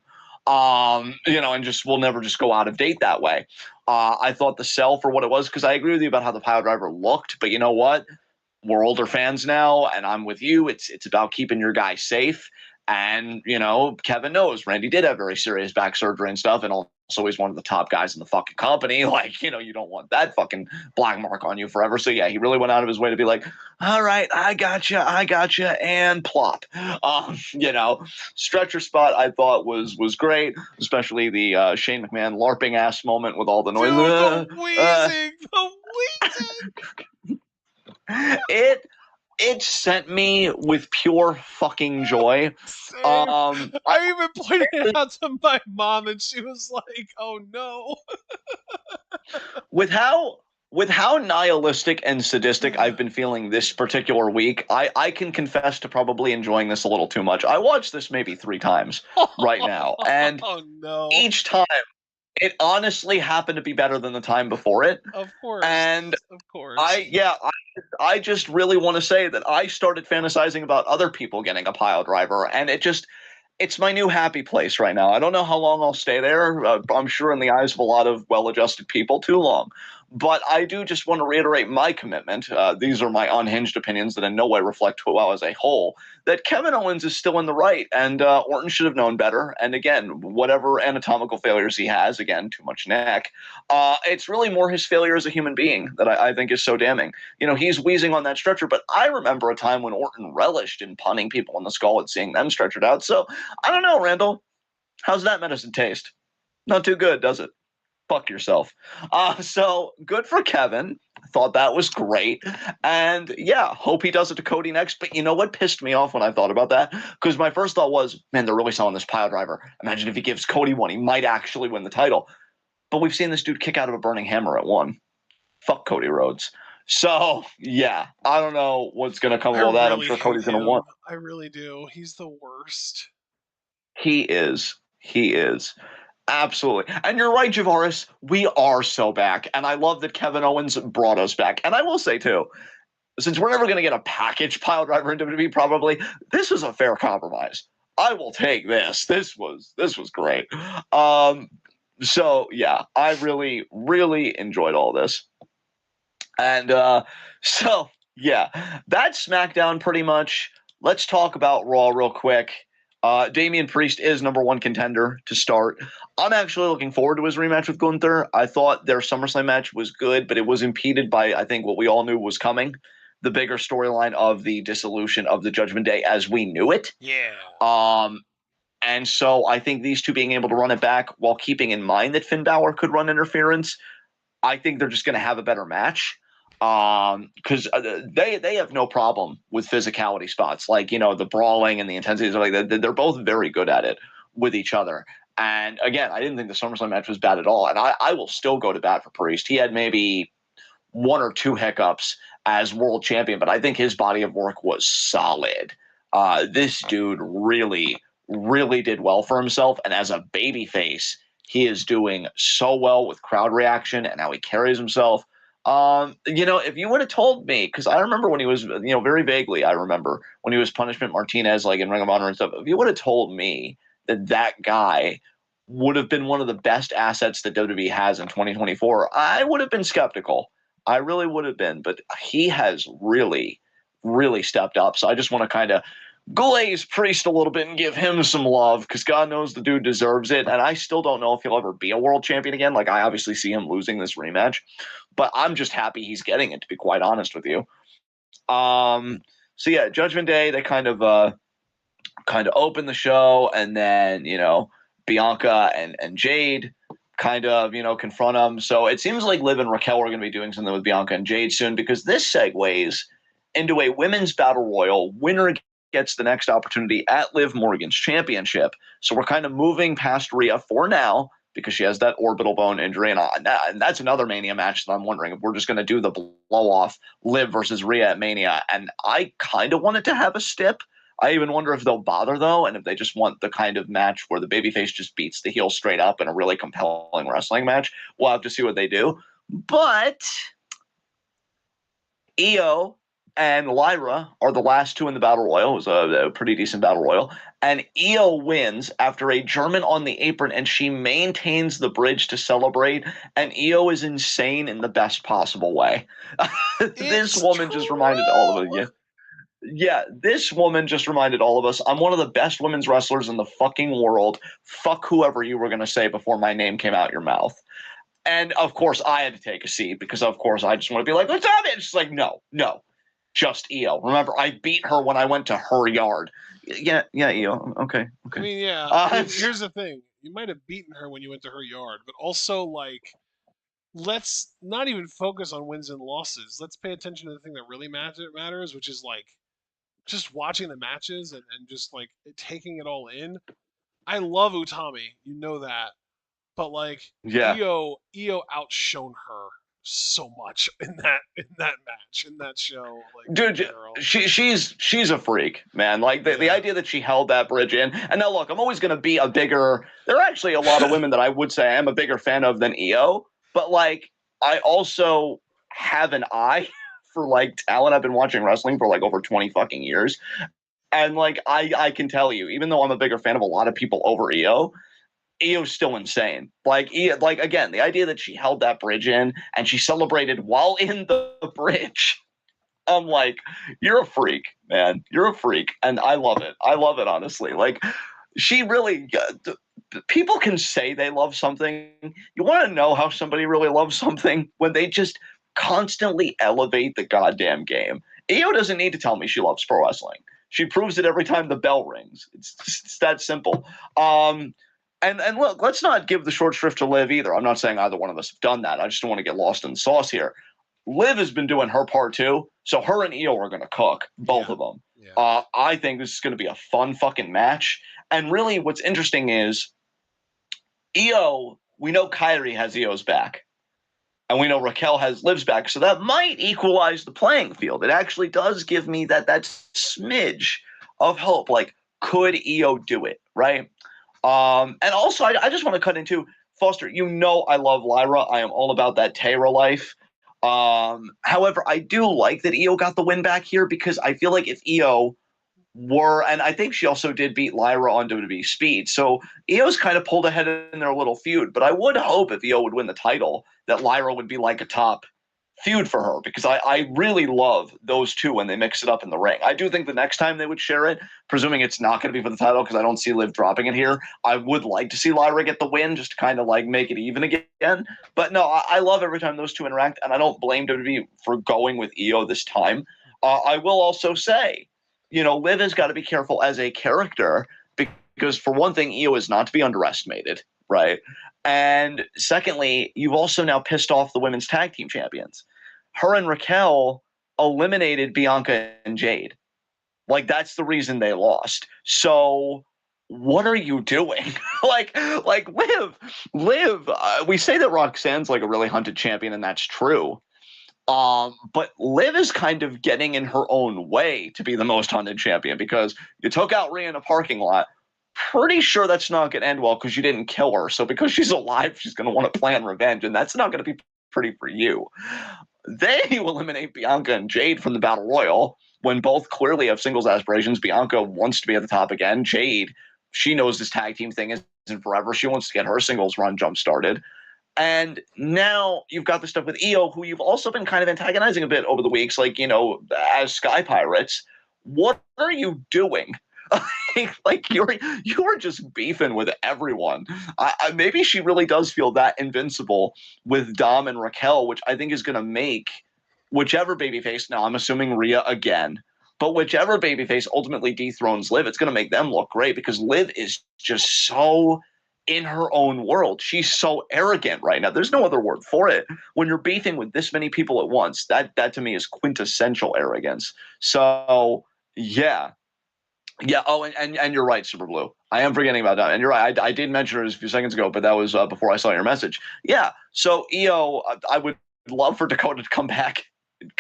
And just will never just go out of date that way. I thought the sell for what it was, because I agree with you about how the pile driver looked, but you know what? We're older fans now, and I'm with you. It's about keeping your guy safe. And, Kevin knows Randy did have very serious back surgery and stuff, and also he's one of the top guys in the fucking company. Like, you don't want that fucking black mark on you forever. So, yeah, he really went out of his way to be like, all right, I got you, and plop. Stretcher spot I thought was great, especially the Shane McMahon LARPing ass moment with all the noise. Dude, the wheezing. It sent me with pure fucking joy. I even pointed it out to my mom, and she was like, "Oh no!" with how with how nihilistic and sadistic I've been feeling this particular week, I can confess to probably enjoying this a little too much. I watched this maybe 3 times right now, and Oh no. each time it honestly happened to be better than the time before it. Of course. And Of course. I just really want to say that I started fantasizing about other people getting a pile driver, and it's my new happy place right now. I don't know how long I'll stay there. I'm sure in the eyes of a lot of well-adjusted people, too long. But I do just want to reiterate my commitment. These are my unhinged opinions that in no way reflect TWitWoW as a whole. That Kevin Owens is still in the right, and Orton should have known better. And again, whatever anatomical failures he has, again, too much neck. It's really more his failure as a human being that I think is so damning. He's wheezing on that stretcher, but I remember a time when Orton relished in punning people in the skull and seeing them stretchered out. So I don't know, Randall. How's that medicine taste? Not too good, does it? Fuck yourself. So good for Kevin. Thought that was great. And yeah, hope he does it to Cody next. But you know what pissed me off when I thought about that? Because my first thought was, man, they're really selling this pile driver. Imagine if he gives Cody one, he might actually win the title. But we've seen this dude kick out of a burning hammer at one. Fuck Cody Rhodes. So yeah, I don't know what's gonna come of all that. I'm really sure hate Cody's gonna him. want. I really do. He's the worst. He is. He is. Absolutely. And you're right, Javaris. We are so back. And I love that Kevin Owens brought us back. And I will say, too, since we're never going to get a package pile driver in WWE, probably, this was a fair compromise. I will take this. This was great. So, yeah, I really, really enjoyed all this. And so, yeah, that's SmackDown pretty much. Let's talk about Raw real quick. Damian Priest is number one contender to start. I'm actually looking forward to his rematch with Gunther. I thought their SummerSlam match was good, but it was impeded by, I think, what we all knew was coming, the bigger storyline of the dissolution of the Judgment Day as we knew it. Yeah. And so I think these two being able to run it back while keeping in mind that Finn Balor could run interference, I think they're just going to have a better match. Because they have no problem with physicality spots, like the brawling and the intensity. Like they're both very good at it with each other. And again, I didn't think the SummerSlam match was bad at all, and I will still go to bat for Priest. He had maybe 1 or 2 hiccups as world champion, but I think his body of work was solid. This dude really, really did well for himself, and as a babyface, he is doing so well with crowd reaction and how he carries himself. If you would have told me, because I remember when he was, very vaguely, I remember when he was Punishment Martinez, like in Ring of Honor and stuff. If you would have told me that guy would have been one of the best assets that WWE has in 2024, I would have been skeptical. I really would have been, but he has really, really stepped up. So I just want to kind of glaze Priest a little bit and give him some love because God knows the dude deserves it. And I still don't know if he'll ever be a world champion again. Like, I obviously see him losing this rematch, but I'm just happy he's getting it, to be quite honest with you. So yeah, Judgment Day, they kind of open the show, and then Bianca and Jade kind of confront them. So it seems like Liv and Raquel are going to be doing something with Bianca and Jade soon, because this segues into a women's battle royal. Winner gets the next opportunity at Liv Morgan's championship. So we're kind of moving past Rhea for now, because she has that orbital bone injury, and that's another Mania match that I'm wondering if we're just going to do the blow off Liv versus Rhea at Mania. And I kind of wanted to have a stip. I even wonder if they'll bother, though, and if they just want the kind of match where the babyface just beats the heel straight up in a really compelling wrestling match. We'll have to see what they do. But Io and Lyra are the last two in the Battle Royal. It was a pretty decent Battle Royal. And Io wins after a German on the apron, and she maintains the bridge to celebrate. And Io is insane in the best possible way. This woman just reminded all of us. Yeah, this woman just reminded all of us, I'm one of the best women's wrestlers in the fucking world. Fuck whoever you were going to say before my name came out your mouth. And, of course, I had to take a seat because, of course, I just want to be like, what's up? It's just like, no, just Io. Remember, I beat her when I went to her yard. Yeah, Io. Okay. I mean, yeah. Here's the thing. You might have beaten her when you went to her yard, but also, like, let's not even focus on wins and losses. Let's pay attention to the thing that really matters, which is, like, just watching the matches and just, like, taking it all in. I love Utami. You know that. But, like, Yeah. Io outshone her so much in that match, in that show, like in Dude, general. she's a freak, man. Like the Yeah. idea that she held that bridge in. And now look, I'm always gonna be a bigger. There are actually a lot of women that I would say I am a bigger fan of than EO, but like I also have an eye for like talent. I've been watching wrestling for like over 20 fucking years, and like I can tell you, even though I'm a bigger fan of a lot of people over EO, EO's still insane. Like like again, the idea that she held that bridge in and she celebrated while in the bridge. I'm like, you're a freak, man. You're a freak, and I love it. I love it, honestly. Like, she really. People can say they love something. You want to know how somebody really loves something when they just constantly elevate the goddamn game. EO doesn't need to tell me she loves pro wrestling. She proves it every time the bell rings. It's that simple. And look, let's not give the short shrift to Liv either. I'm not saying either one of us have done that. I just don't want to get lost in the sauce here. Liv has been doing her part too, so her and EO are going to cook, both of them. Yeah. I think this is going to be a fun fucking match. And really, what's interesting is EO, we know Kyrie has EO's back, and we know Raquel has Liv's back, so that might equalize the playing field. It actually does give me that smidge of hope. Like, could EO do it, right? And also, I just want to cut into Foster. You know I love Lyra. I am all about that Tayra life. However, I do like that EO got the win back here because I feel like if EO were, and I think she also did beat Lyra on WWE Speed, so EO's kind of pulled ahead in their little feud. But I would hope if EO would win the title that Lyra would be like a top feud for her because I really love those two when they mix it up in the ring. I do think the next time they would share it, presuming it's not going to be for the title because I don't see Liv dropping it here, I would like to see Lyra get the win just to kind of like make it even again. But no, I love every time those two interact, and I don't blame WWE for going with EO this time. I will also say, Liv has got to be careful as a character because for one thing, EO is not to be underestimated, right? And secondly, you've also now pissed off the women's tag team champions. Her and Raquel eliminated Bianca and Jade. Like, that's the reason they lost. So what are you doing? like Liv, we say that Roxanne's like a really hunted champion, and that's true. But Liv is kind of getting in her own way to be the most hunted champion because you took out Rhea in a parking lot. Pretty sure that's not going to end well because you didn't kill her. So because she's alive, she's going to want to plan revenge, and that's not going to be pretty for you. They eliminate Bianca and Jade from the Battle Royal when both clearly have singles aspirations. Bianca wants to be at the top again. Jade, she knows this tag team thing isn't forever. She wants to get her singles run jump started. And now you've got the stuff with EO, who you've also been kind of antagonizing a bit over the weeks, like, as Sky Pirates. What are you doing? Like you were just beefing with everyone. Maybe she really does feel that invincible with Dom and Raquel, which I think is going to make whichever babyface. Now I'm assuming Rhea again, but whichever babyface ultimately dethrones Liv, it's going to make them look great because Liv is just so in her own world. She's so arrogant right now. There's no other word for it. When you're beefing with this many people at once, that to me is quintessential arrogance. So yeah. Yeah. Oh, and you're right, Super Blue. I am forgetting about that. And you're right. I did mention it a few seconds ago, but that was before I saw your message. Yeah. So EO, I would love for Dakota to come back.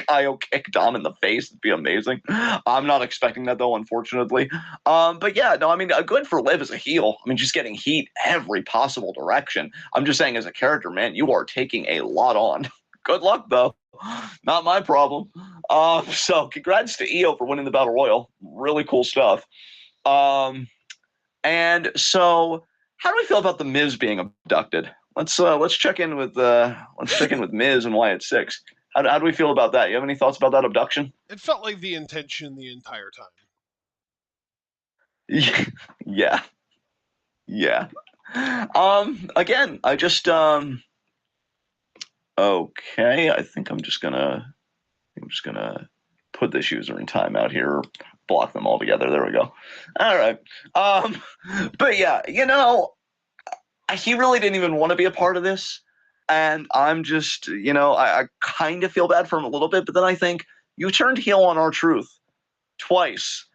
IO kick Dom in the face. It'd be amazing. I'm not expecting that though, unfortunately. But yeah, no, I mean, good for Liv as a heel. I mean, just getting heat every possible direction. I'm just saying, as a character, man, you are taking a lot on. Good luck though. Not my problem. So congrats to EO for winning the Battle Royal. Really cool stuff. And so how do we feel about the Miz being abducted? Let's check in with Miz and Wyatt Six. How do we feel about that? You have any thoughts about that abduction? It felt like the intention the entire time. Yeah. Yeah. Again, I just okay, I think I'm just gonna put this user in timeout here, block them all together. There we go. All right. But yeah, he really didn't even want to be a part of this. And I'm just, I kind of feel bad for him a little bit, but then I think you turned heel on R-Truth twice.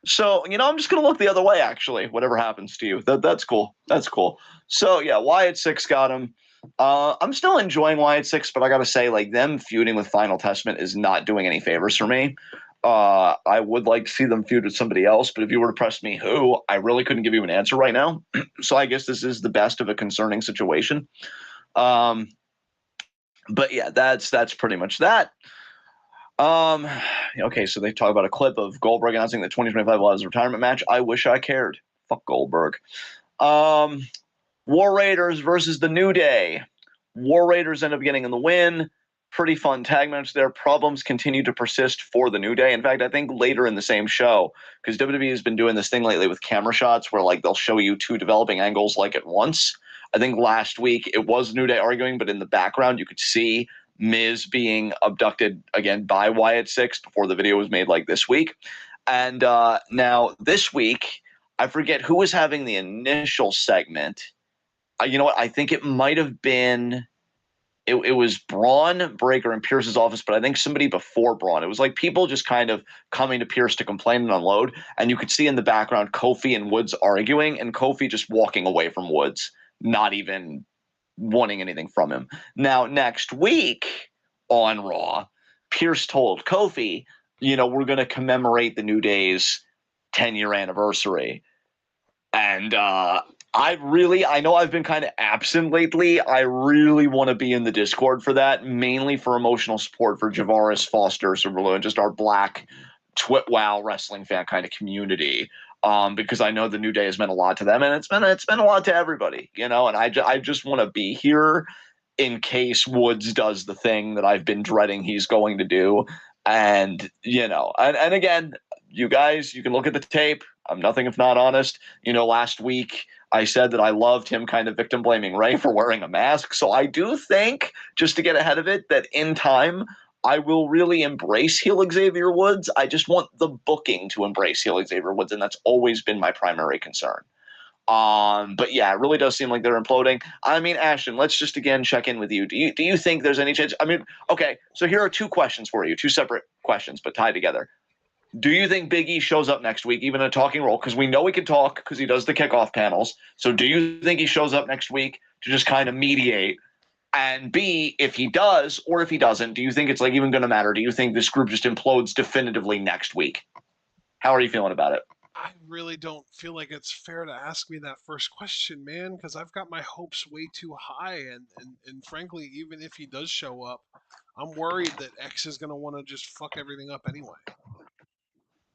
So, I'm just going to look the other way, actually, whatever happens to you. That's cool. That's cool. So, yeah, Wyatt Six got him. I'm still enjoying Wyatt Six, but I gotta say, like them feuding with Final Testament is not doing any favors for me. I would like to see them feud with somebody else, but if you were to press me who, I really couldn't give you an answer right now. So I guess this is the best of a concerning situation. Um, but yeah, that's pretty much that. Um, okay, so they talk about a clip of Goldberg announcing the 2025 was his retirement match. I wish I cared. Fuck Goldberg. Um, War Raiders versus the New Day. War Raiders end up getting in the win. Pretty fun tag match there. Problems continue to persist for the New Day. In fact, I think later in the same show, because WWE has been doing this thing lately with camera shots where like they'll show you two developing angles like at once. I think last week it was New Day arguing, but in the background you could see Miz being abducted again by Wyatt Six before the video was made like this week. And now this week, I forget who was having the initial segment. You know what? I think it might have been it was Braun Breaker in Pierce's office, but I think somebody before Braun. It was like people just kind of coming to Pierce to complain and unload, and you could see in the background Kofi and Woods arguing, and Kofi just walking away from Woods, not even wanting anything from him. Now next week on Raw, Pierce told Kofi, we're going to commemorate the New Day's 10-year anniversary. And I know I've been kind of absent lately. I really want to be in the Discord for that, mainly for emotional support for Javaris, Foster, Superblue, and just our black TWitWoW wrestling fan kind of community. Because I know the New Day has meant a lot to them, and it's been a lot to everybody, and I just want to be here in case Woods does the thing that I've been dreading he's going to do. And and again, you guys, you can look at the tape. I'm nothing if not honest. Last week I said that I loved him kind of victim blaming Ray for wearing a mask. So I do think, just to get ahead of it, that in time I will really embrace heel Xavier Woods. I just want the booking to embrace heel Xavier Woods, and that's always been my primary concern. But yeah, it really does seem like they're imploding. I mean, Ashton, let's just again check in with you. Do you think there's any chance? I mean, okay, so here are two questions for you, two separate questions, but tied together. Do you think Big E shows up next week, even in a talking role? Because we know he can talk because he does the kickoff panels. So do you think he shows up next week to just kind of mediate? And B, if he does or if he doesn't, do you think it's like even going to matter? Do you think this group just implodes definitively next week? How are you feeling about it? I really don't feel like it's fair to ask me that first question, man, because I've got my hopes way too high, and frankly, even if he does show up, I'm worried that X is gonna want to just fuck everything up anyway.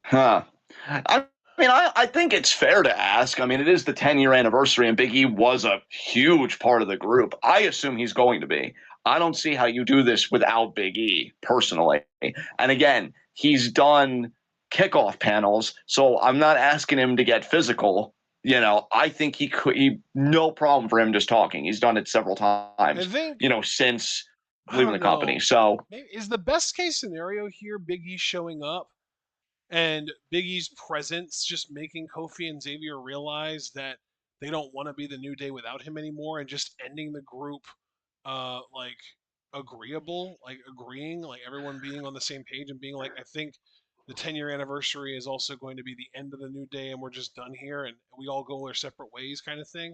Huh. I think it's fair to ask. I mean, it is the 10-year anniversary, and Big E was a huge part of the group. I assume he's going to be. I don't see how you do this without Big E, personally. And again, he's done kickoff panels, so I'm not asking him to get physical. I think no problem for him just talking. He's done it several I times, think since I leaving don't the company. know. So Is the best case scenario here Big E showing up and Big E's presence just making Kofi and Xavier realize that they don't want to be the New Day without him anymore, and just ending the group, like agreeing, like everyone being on the same page and being like, I think the 10-year anniversary is also going to be the end of the New Day, and we're just done here, and we all go our separate ways, kind of thing.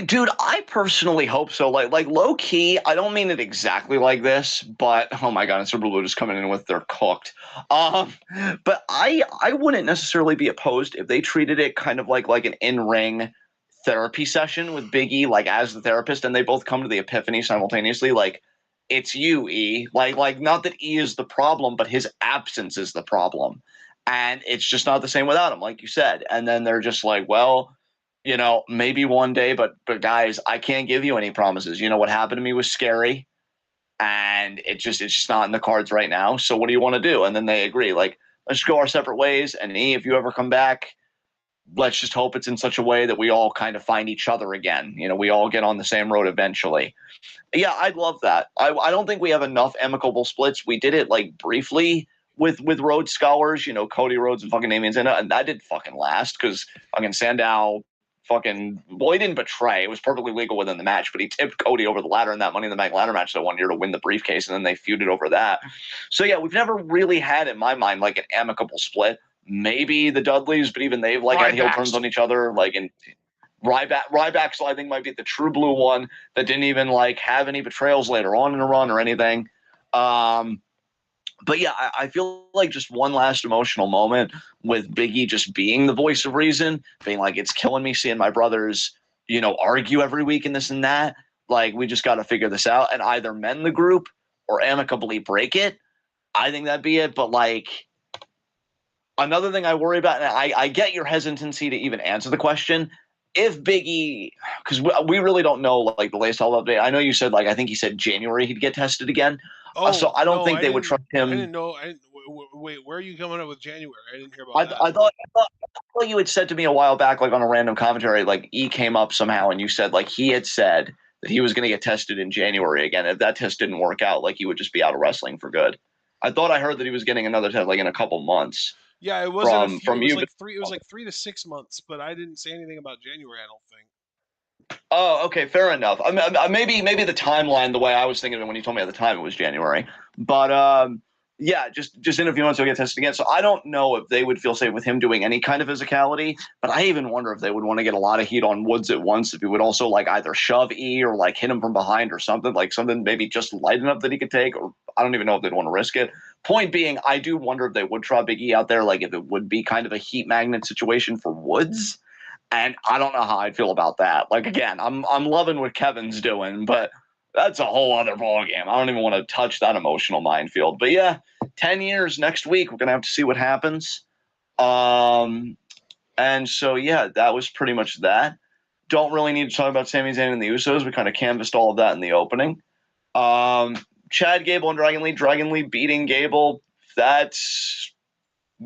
Dude, I personally hope so. Like low key, I don't mean it exactly like this, but oh my god, and Super Blue just coming in with their cooked. Um, but I wouldn't necessarily be opposed if they treated it kind of like an in-ring therapy session with Big E, like as the therapist, and they both come to the epiphany simultaneously. Like, it's you, E. Like not that E is the problem, but his absence is the problem, and it's just not the same without him, like you said. And then they're just like, well, maybe one day, but guys, I can't give you any promises. What happened to me was scary, and it's just not in the cards right now. So what do you want to do? And then they agree, like, let's go our separate ways. And E, if you ever come back, let's just hope it's in such a way that we all kind of find each other again. We all get on the same road eventually. Yeah, I'd love that. I don't think we have enough amicable splits. We did it like briefly with Rhodes Scholars, Cody Rhodes and fucking Damian Sandow, and that didn't fucking last because fucking Sandow he didn't betray. It was perfectly legal within the match, but he tipped Cody over the ladder in that Money in the Bank ladder match that one year to win the briefcase, and then they feuded over that. So yeah, we've never really had, in my mind, like an amicable split. Maybe the Dudleys, but even they've like had heel turns on each other, like in Ryback, I think, might be the true blue one that didn't even like have any betrayals later on in a run or anything. But yeah, I feel like just one last emotional moment with Biggie just being the voice of reason, being like, it's killing me seeing my brothers, argue every week and this and that. Like, we just got to figure this out and either mend the group or amicably break it. I think that'd be it. But like, another thing I worry about, and I get your hesitancy to even answer the question. If Biggie, because we really don't know like the latest health update. I know you said like I think he said January he'd get tested again. So Oh I don't no, think they would trust I him. didn't know. Wait, where are you coming up with January? I didn't hear about I, that. I thought you had said to me a while back, like on a random commentary, like E came up somehow, and you said like he had said that he was going to get tested in January again. If that test didn't work out, like he would just be out of wrestling for good. I thought I heard that he was getting another test like in a couple months Yeah, it wasn't a few. from you. It was like 3 to 6 months, but I didn't say anything about January. I don't think. Oh, okay, fair enough. Maybe the timeline, the way I was thinking of it when you told me at the time, it was January. But yeah, just in a few months he'll get tested again. So I don't know if they would feel safe with him doing any kind of physicality. But I even wonder if they would want to get a lot of heat on Woods at once. If he would also like either shove E or like hit him from behind or something, like something maybe just light enough that he could take. Or I don't even know if they'd want to risk it. Point being, I do wonder if they would try Big E out there, like if it would be kind of a heat magnet situation for Woods. And I don't know how I'd feel about that. Like again, I'm loving what Kevin's doing, but that's a whole other ballgame. I don't even want to touch that emotional minefield. But yeah, 10 years next week. We're gonna have to see what happens. And so yeah, that was pretty much that. Don't really need to talk about Sami Zayn and the Usos. We kind of canvassed all of that in the opening. Chad Gable and Dragon Lee beating Gable. That's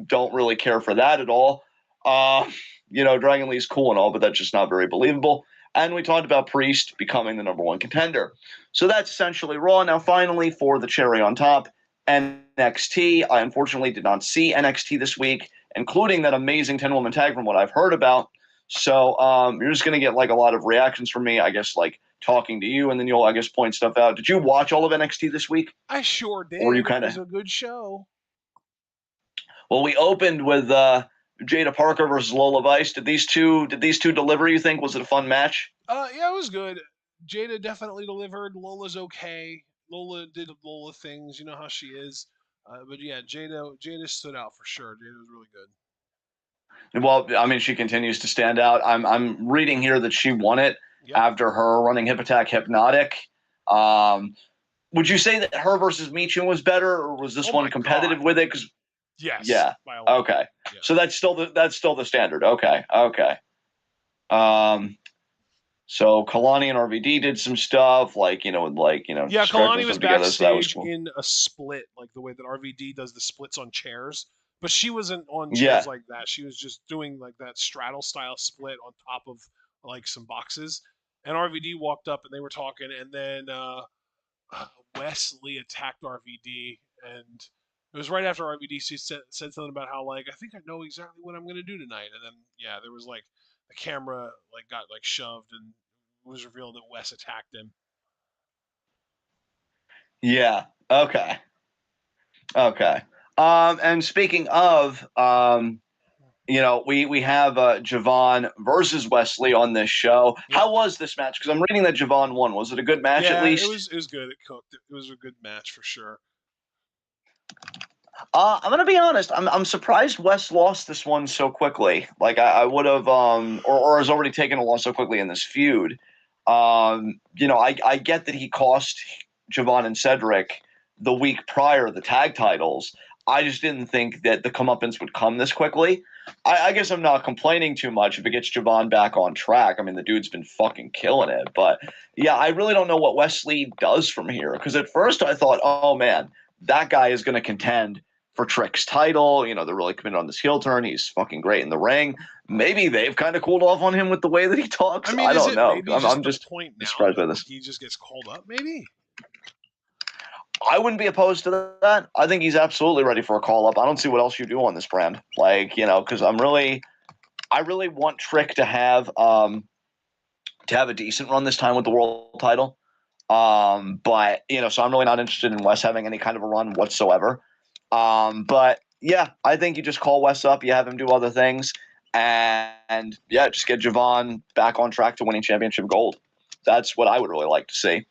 don't really care for that at all. Dragon Lee's cool and all, but that's just not very believable. And we talked about Priest becoming the number one contender. So that's essentially Raw. Now, finally, for the cherry on top, NXT. I unfortunately did not see NXT this week, including that amazing 10-woman tag from what I've heard about. So you're just going to get like a lot of reactions from me, I guess, like talking to you, and then you'll, I guess, point stuff out. Did you watch all of NXT this week? I sure did. Or you It kind was of. a good show. Well, we opened with Jada Parker versus Lola Vice. Did these two deliver? You think was it a fun match? Yeah, it was good. Jada definitely delivered. Lola's okay. Lola did Lola things. You know how she is. But yeah, Jada stood out for sure. Jada was really good. Well, I mean, she continues to stand out. I'm reading here that she won it Yep. after her running Hip Attack Hypnotic. Would you say that her versus Michin was better, or was this one competitive with it? Because yes. Yeah. Okay. Yeah. So that's still the standard. Okay. So Kalani and RVD did some stuff Yeah, Kalani was backstage cool. in a split, like the way that RVD does the splits on chairs. But she wasn't on Yeah. chairs like that. She was just doing like that straddle style split on top of like some boxes. And RVD walked up and they were talking, and then Wesley attacked RVD, and it was right after RVD said something about how like I think I know exactly what I'm gonna do tonight, and then yeah, there was like the camera like got like shoved, and it was revealed that Wes attacked him. Yeah. Okay. And speaking of, we have Javon versus Wesley on this show. Yep. How was this match? Because I'm reading that Javon won. Was it a good match at least? It was good. It cooked. It was a good match for sure. I'm gonna be honest. I'm surprised Wes lost this one so quickly. Like I would have, or has already taken a loss so quickly in this feud. I get that he cost Javon and Cedric the week prior the tag titles. I just didn't think that the comeuppance would come this quickly. I guess I'm not complaining too much if it gets Javon back on track. I mean, the dude's been fucking killing it. But yeah, I really don't know what Wesley does from here. Because at first I thought, oh man, that guy is going to contend for Trick's title. They're really committed on this heel turn. He's fucking great in the ring. Maybe they've kind of cooled off on him with the way that he talks. I mean, I don't know. I'm just point now surprised by this. He just gets called up, maybe. I wouldn't be opposed to that. I think he's absolutely ready for a call up. I don't see what else you do on this brand. Because I really want Trick to have a decent run this time with the world title. But so I'm really not interested in Wes having any kind of a run whatsoever. But yeah, I think you just call Wes up, you have him do other things. and yeah, just get Javon back on track to winning championship gold. That's what I would really like to see.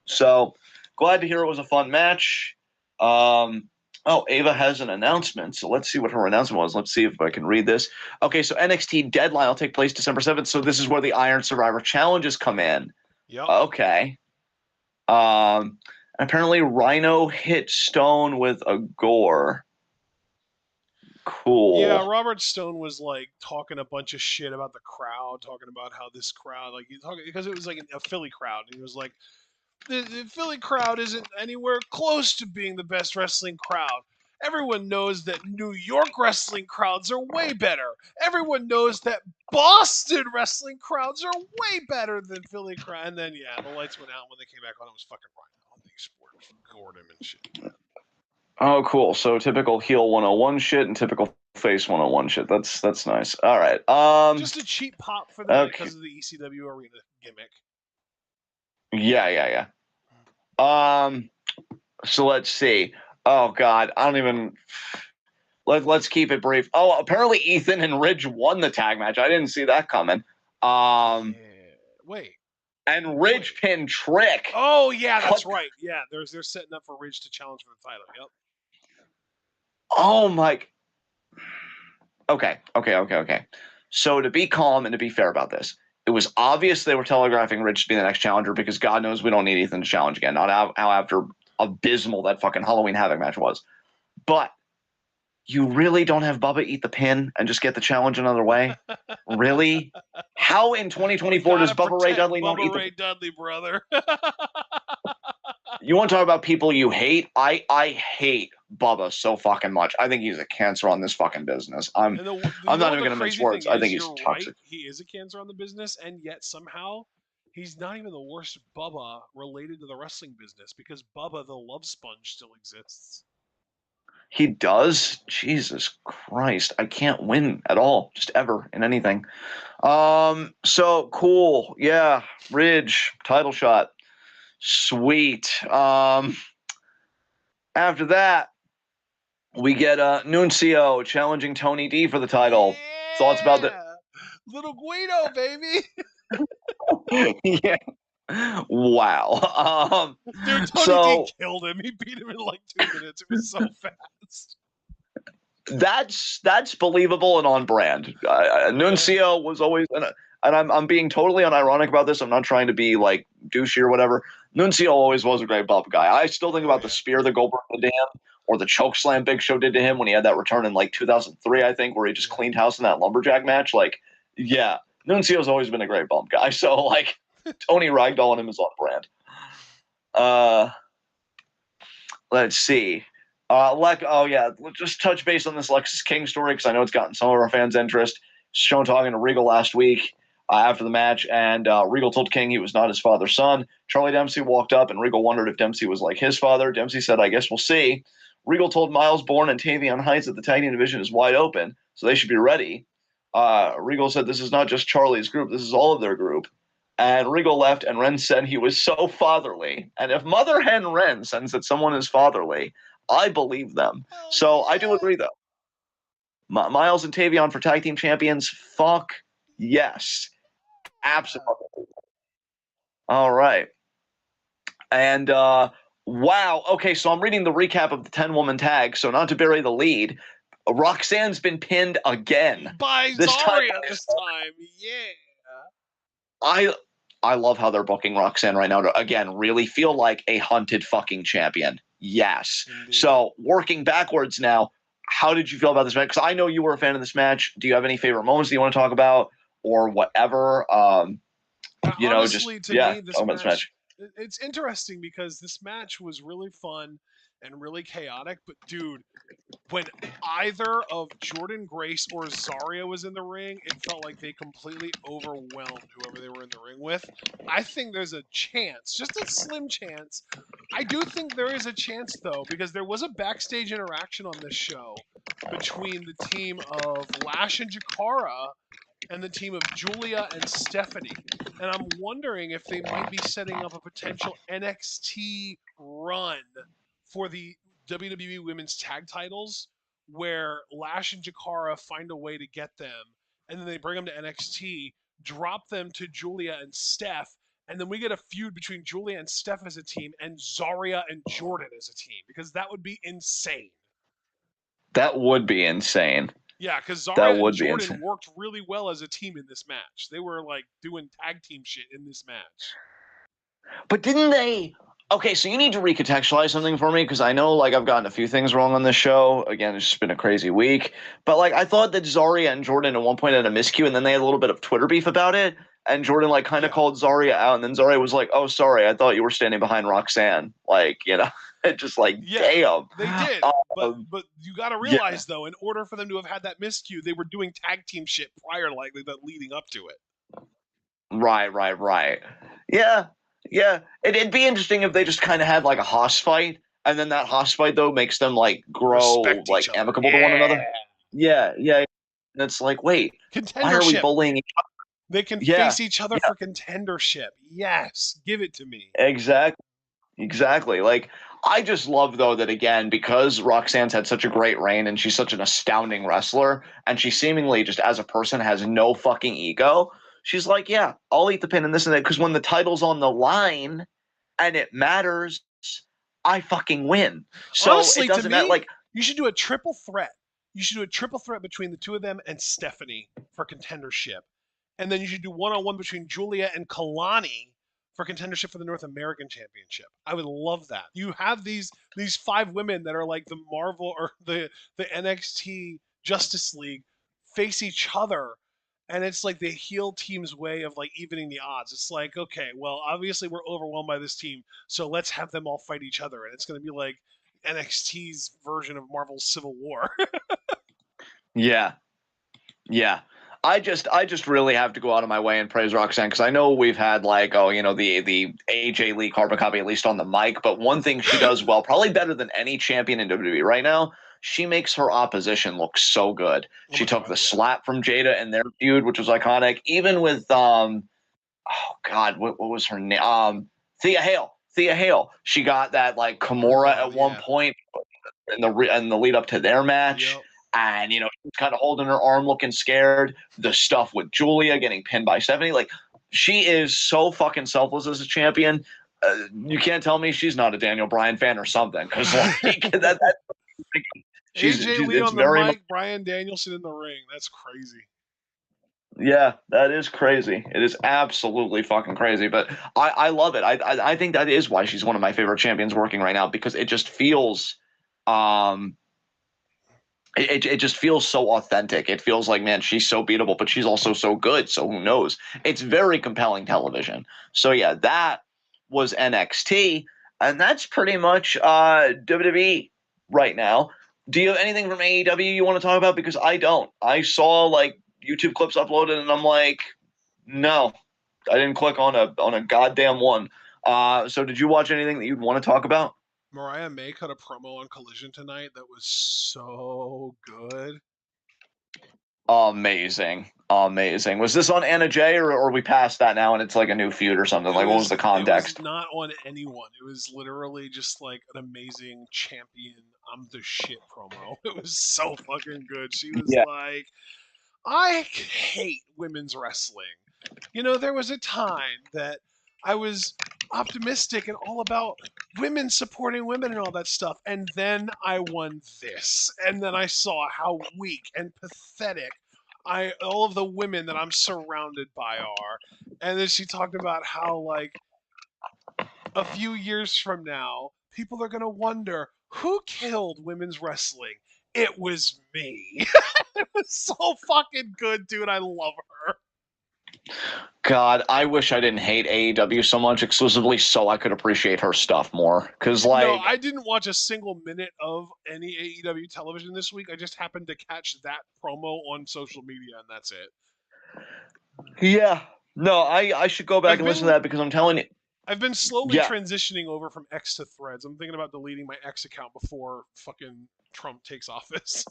So glad to hear it was a fun match. Ava has an announcement, so let's see what her announcement was. Let's see if I can read this. Okay, so NXT Deadline will take place December 7th, so this is where the Iron Survivor challenges come in. Yep. Okay. Apparently Rhino hit Stone with a gore. Cool. Yeah, Robert Stone was like talking a bunch of shit about the crowd, talking about how this crowd, like, because it was like a Philly crowd. And he was like, the Philly crowd isn't anywhere close to being the best wrestling crowd. Everyone knows that New York wrestling crowds are way better. Everyone knows that Boston wrestling crowds are way better than Philly crowd. And then, yeah, the lights went out when they came back on. It was fucking Rhino. They gored him and shit. Oh, cool. So typical heel 101 shit and typical face 101 shit. That's nice. All right. Just a cheap pop for them because of the ECW arena gimmick. Yeah. So let's see. Oh God, I don't even. Let's keep it brief. Oh, apparently Ethan and Ridge won the tag match. I didn't see that coming. Yeah. Wait. And Ridge pinned Trick. Oh yeah, that's right. Yeah, they're setting up for Ridge to challenge for the title. Yep. Oh my. Okay. So to be calm and to be fair about this, it was obvious they were telegraphing Ridge to be the next challenger because God knows we don't need Ethan to challenge again. Not how after abysmal that fucking Halloween Havoc match was. But you really don't have Bubba eat the pin and just get the challenge another way? Really? How in 2024 does Bubba Ray Dudley not eat the Ray Dudley, brother? You want to talk about people you hate? I hate Bubba so fucking much. I think he's a cancer on this fucking business. I'm not even going to mince words. I think he's toxic. Right. He is a cancer on the business, and yet somehow he's not even the worst Bubba related to the wrestling business because Bubba the Love Sponge still exists. He does? Jesus Christ. I can't win at all, just ever in anything. So cool. Yeah, Ridge, title shot. Sweet. After that, we get Nuncio challenging Tony D for the title. Yeah! Thoughts about that? Little Guido, baby. Yeah. Wow. Dude, Tony D killed him. He beat him in like 2 minutes. It was so fast. That's believable and on brand. Nuncio was always, and I'm being totally unironic about this. I'm not trying to be like douchey or whatever. Nuncio always was a great bump guy. I still think about the spear that Goldberg did to him, or the choke slam Big Show did to him when he had that return in like 2003, I think, where he just cleaned house in that lumberjack match. Like, yeah, Nuncio's always been a great bump guy. So like, Tony ragdolling him is on brand. Let's see. Just touch base on this Lexis King story because I know it's gotten some of our fans' interest. Shown talking to Regal last week after the match, and Regal told King he was not his father's son. Charlie Dempsey walked up, and Regal wondered if Dempsey was like his father. Dempsey said, "I guess we'll see." Regal told Miles Bourne and Tavion Heights that the tag team division is wide open, so they should be ready. Regal said, "This is not just Charlie's group; this is all of their group." And Regal left, and Ren said he was so fatherly. And if Mother Hen Ren says that someone is fatherly, I believe them. So I do agree, though. Miles and Tavion for tag team champions? Fuck yes. Absolutely. All right. And wow. Okay, so I'm reading the recap of the 10-woman tag. So not to bury the lead, Roxanne's been pinned again. By Zarya this time. Yeah. I love how they're booking Roxanne right now to, again, really feel like a hunted fucking champion. Yes. Indeed. So working backwards now, how did you feel about this match? Because I know you were a fan of this match. Do you have any favorite moments that you want to talk about or whatever? Honestly, to me, this match, it's interesting because this match was really fun and really chaotic. But dude, when either of Jordan Grace or Zarya was in the ring, it felt like they completely overwhelmed whoever they were in the ring with. I think there's a chance, just a slim chance. I do think there is a chance, though, because there was a backstage interaction on this show between the team of Lash and Jakara and the team of Julia and Stephanie. And I'm wondering if they might be setting up a potential NXT run for the WWE Women's Tag Titles, where Lash and Jakara find a way to get them and then they bring them to NXT, drop them to Julia and Steph, and then we get a feud between Julia and Steph as a team and Zarya and Jordan as a team, because that would be insane. That would be insane. Yeah, because That Zarya and would be Jordan insane. worked really well as a team in this match. They were like doing tag team shit in this match. But didn't they? Okay, so you need to recontextualize something for me because I know like I've gotten a few things wrong on this show. Again, it's just been a crazy week. But like I thought that Zarya and Jordan at one point had a miscue, and then they had a little bit of Twitter beef about it. And Jordan like kind of Yeah. called Zarya out, and then Zarya was like, "Oh, sorry, I thought you were standing behind Roxanne." Like it just like Yeah, damn. they did. But you got to Yeah. realize though, in order for them to have had that miscue, they were doing tag team shit prior, like that leading up to it. Right. Yeah. It'd be interesting if they just kind of had like a hoss fight, and then that hoss fight though makes them like grow Respect like each other. amicable to one another. Yeah. And it's like, wait, why are we Contendership. bullying each other? They can Yeah, face each other for contendership. Yes, give it to me. exactly. Like, I just love though that again because Roxanne's had such a great reign and she's such an astounding wrestler, and she seemingly just as a person has no fucking ego. She's like, yeah, I'll eat the pin and this and that because when the title's on the line and it matters, I fucking win. So Honestly, it doesn't to matter. me, Like, you should do a triple threat. You should do a triple threat between the two of them and Stephanie for contendership. And then you should do one-on-one between Julia and Kalani for contendership for the North American Championship. I would love that. You have these 5 women that are like the Marvel or the NXT Justice League face each other, and it's like the heel team's way of like evening the odds. It's like, okay, well, obviously we're overwhelmed by this team, so let's have them all fight each other, and it's going to be like NXT's version of Marvel's Civil War. yeah. I just really have to go out of my way and praise Roxanne because I know we've had like the AJ Lee carbon copy at least on the mic, but one thing she does well, probably better than any champion in WWE right now, she makes her opposition look so good. She took the slap from Jada in their feud, which was iconic. Even with oh god, what was her name? Thea Hale. She got that like Kimura at one point in the lead up to their match. Yep. And she's kind of holding her arm, looking scared. The stuff with Julia getting pinned by 70, like she is so fucking selfless as a champion. You can't tell me she's not a Daniel Bryan fan or something, because like she's Lee on the mic, Bryan Danielson in the ring. That's crazy. Yeah, that is crazy. It is absolutely fucking crazy, but I love it. I think that is why she's one of my favorite champions working right now, because it just feels It just feels so authentic. It feels like, man, she's so beatable, but she's also so good. So who knows? It's very compelling television. So yeah, that was NXT, and that's pretty much WWE right now. Do you have anything from AEW you want to talk about? Because I don't. I saw like YouTube clips uploaded, and I'm like, no, I didn't click on a goddamn one. So did you watch anything that you'd want to talk about? Mariah May cut a promo on Collision tonight that was so good. Amazing. Was this on Anna Jay, or are we past that now and it's like a new feud or something? Like, what was the context? It was not on anyone. It was literally just like an amazing champion, I'm the shit promo. It was so fucking good. She was like, I hate women's wrestling. There was a time that I was optimistic and all about women supporting women and all that stuff. And then I won this. And then I saw how weak and pathetic all of the women that I'm surrounded by are. And then she talked about how, like, a few years from now, people are going to wonder who killed women's wrestling. It was me. It was so fucking good, dude. I love her. God, I wish I didn't hate AEW so much exclusively so I could appreciate her stuff more. Because, like, no, I didn't watch a single minute of any AEW television this week. I just happened to catch that promo on social media, and that's it. Yeah. No, I should go back and listen to that because I'm telling you. I've been slowly transitioning over from X to Threads. I'm thinking about deleting my X account before fucking Trump takes office.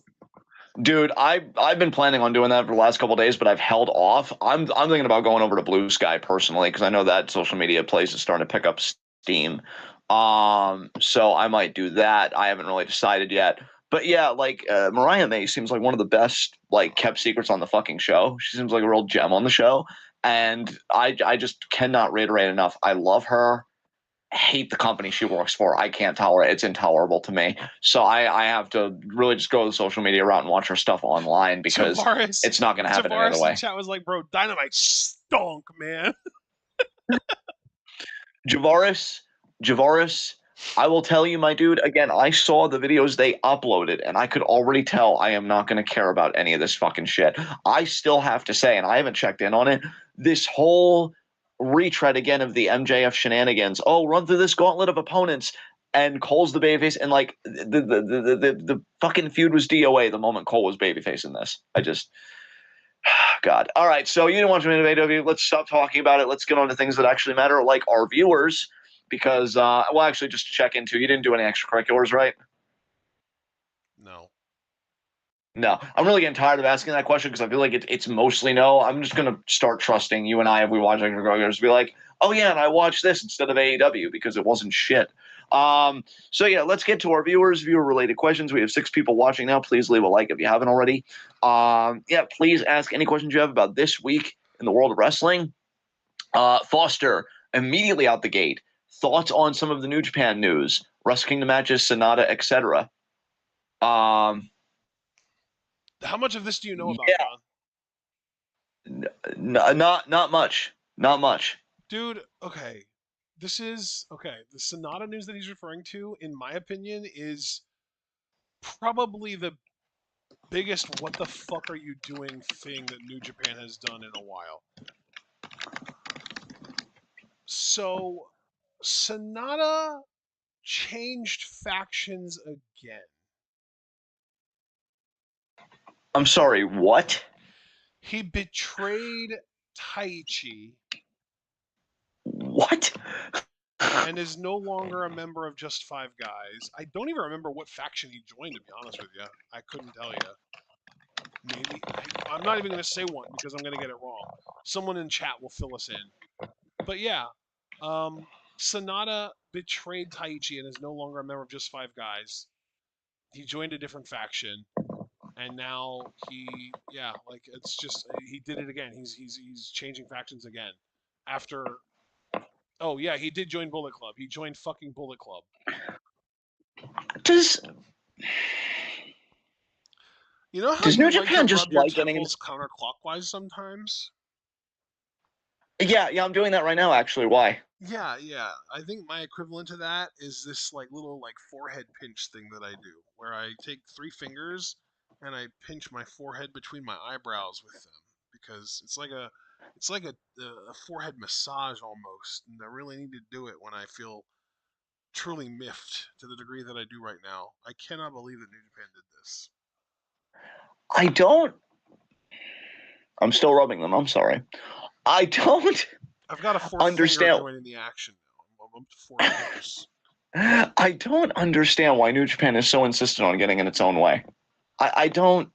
Dude, I've been planning on doing that for the last couple of days, but I've held off. I'm thinking about going over to Blue Sky personally because I know that social media place is starting to pick up steam. So I might do that. I haven't really decided yet. But yeah, like Mariah May seems like one of the best like kept secrets on the fucking show. She seems like a real gem on the show, and I just cannot reiterate enough. I love her. Hate the company she works for. I can't tolerate it. It's intolerable to me. So I have to really just go the social media route and watch her stuff online because Tavares, it's not going to happen any other Tavares in way. chat was like, "Bro, Dynamite stunk, man." Javaris, I will tell you, my dude, again, I saw the videos they uploaded, and I could already tell I am not going to care about any of this fucking shit. I still have to say, and I haven't checked in on it, this whole retread again of the MJF shenanigans. Oh, run through this gauntlet of opponents, and Cole's the babyface, and like the fucking feud was DOA the moment Cole was babyface in this. I just. God. All right. So you didn't watch any of AW. Let's stop talking about it. Let's get on to things that actually matter, like our viewers. Because, well, actually, just to check into, you didn't do any extracurriculars, right? No. No. I'm really getting tired of asking that question because I feel like it's mostly no. I'm just going to start trusting you and I, if we watch extracurriculars, to be like, oh, yeah, and I watched this instead of AEW because it wasn't shit. So, yeah, let's get to our viewers, viewer-related questions. We have 6 people watching now. Please leave a like if you haven't already. Yeah, please ask any questions you have about this week in the world of wrestling. Foster, immediately out the gate, thoughts on some of the New Japan news, Wrestle Kingdom matches, Sonata, etc. How much of this do you know about, John? Not much. Not much. Dude, okay. This is okay. The Sonata news that he's referring to, in my opinion, is probably the biggest "what the fuck are you doing" thing that New Japan has done in a while. So, Sonata changed factions again. I'm sorry, what? He betrayed Taichi What? and is no longer a member of Just Five Guys. I don't even remember what faction he joined, to be honest with you. I couldn't tell you. Maybe. I'm not even going to say one because I'm going to get it wrong. Someone in chat will fill us in. But yeah, Sonata betrayed Taichi and is no longer a member of Just Five Guys. He joined a different faction. And now yeah, like it's just he did it again. He's changing factions again. After, oh yeah, he did join Bullet Club. He joined fucking Bullet Club. Does You know how Does you New like to Japan just rub your like getting into? temples counterclockwise sometimes? Yeah, I'm doing that right now. Actually, why? Yeah, yeah. I think my equivalent to that is this like little like forehead pinch thing that I do, where I take 3 fingers and I pinch my forehead between my eyebrows with them because it's like a forehead massage almost, and I really need to do it when I feel truly miffed to the degree that I do right now. I cannot believe that New Japan did this. I don't. I'm still rubbing them. I'm sorry. I don't I've got a 4th finger understand. joining the action now. I'm up to 4 fingers. I don't understand why New Japan is so insistent on getting in its own way. I don't.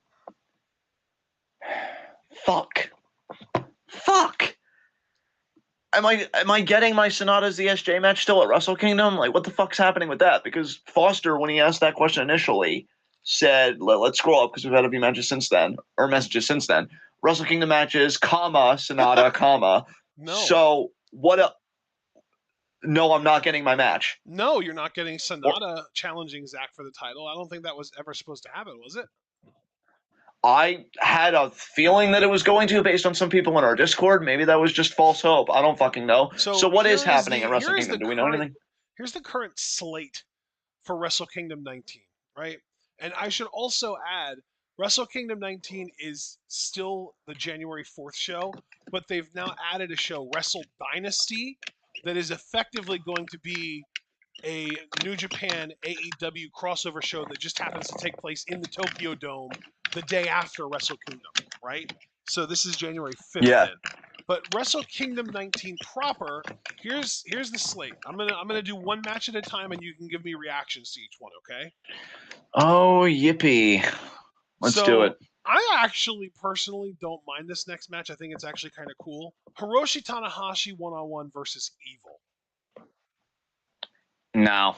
Fuck. Fuck. Am I getting my Sonata ZSJ match still at Wrestle Kingdom? Like, what the fuck's happening with that? Because Foster, when he asked that question initially, said, let's scroll up because we've had a few matches since then, or messages since then. Wrestle Kingdom matches, comma, Sonata, comma. No. So, what up? No, I'm not getting my match. No, you're not getting Sonata challenging Zack for the title. I don't think that was ever supposed to happen, was it? I had a feeling that it was going to, based on some people in our Discord. Maybe that was just false hope. I don't fucking know. So what is happening at Wrestle Kingdom? Do we know anything? Here's the current slate for Wrestle Kingdom 19, right? And I should also add, Wrestle Kingdom 19 is still the January 4th show, but they've now added a show, Wrestle Dynasty, that is effectively going to be a New Japan AEW crossover show that just happens to take place in the Tokyo Dome the day after Wrestle Kingdom, right? So this is January 5th Yeah. then. But Wrestle Kingdom 19 proper, here's the slate. I'm gonna do one match at a time, and you can give me reactions to each one, okay? Oh, yippee! Let's do it. I actually personally don't mind this next match. I think it's actually kind of cool. Hiroshi Tanahashi 1-on-1 versus Evil. No.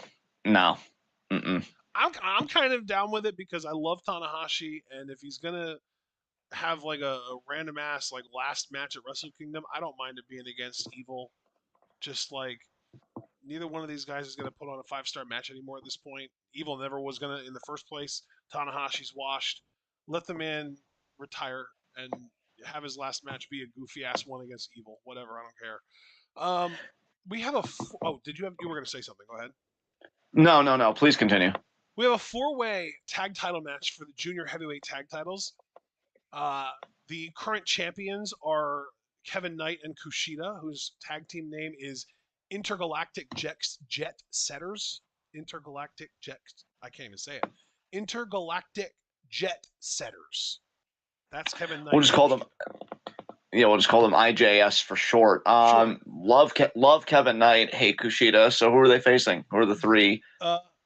Mm-mm. I'm kind of down with it because I love Tanahashi, and if he's gonna have like a random ass like last match at Wrestle Kingdom, I don't mind it being against Evil. Just like neither one of these guys is gonna put on a 5-star match anymore at this point. Evil never was gonna in the first place. Tanahashi's washed. Let the man retire and have his last match be a goofy ass one against Evil. Whatever, I don't care. We have a. Oh, you were gonna say something? Go ahead. No. Please continue. We have a 4-way tag title match for the junior heavyweight tag titles. Uh, the current champions are Kevin Knight and Kushida, whose tag team name is Intergalactic Jet Setters. Intergalactic Jet. I can't even say it. Intergalactic Jet Setters. That's Kevin Knight. We'll just call them. Yeah, we'll just call them IJS for short. Sure. Love Kevin Knight, hate Kushida. So who are they facing? Who are the three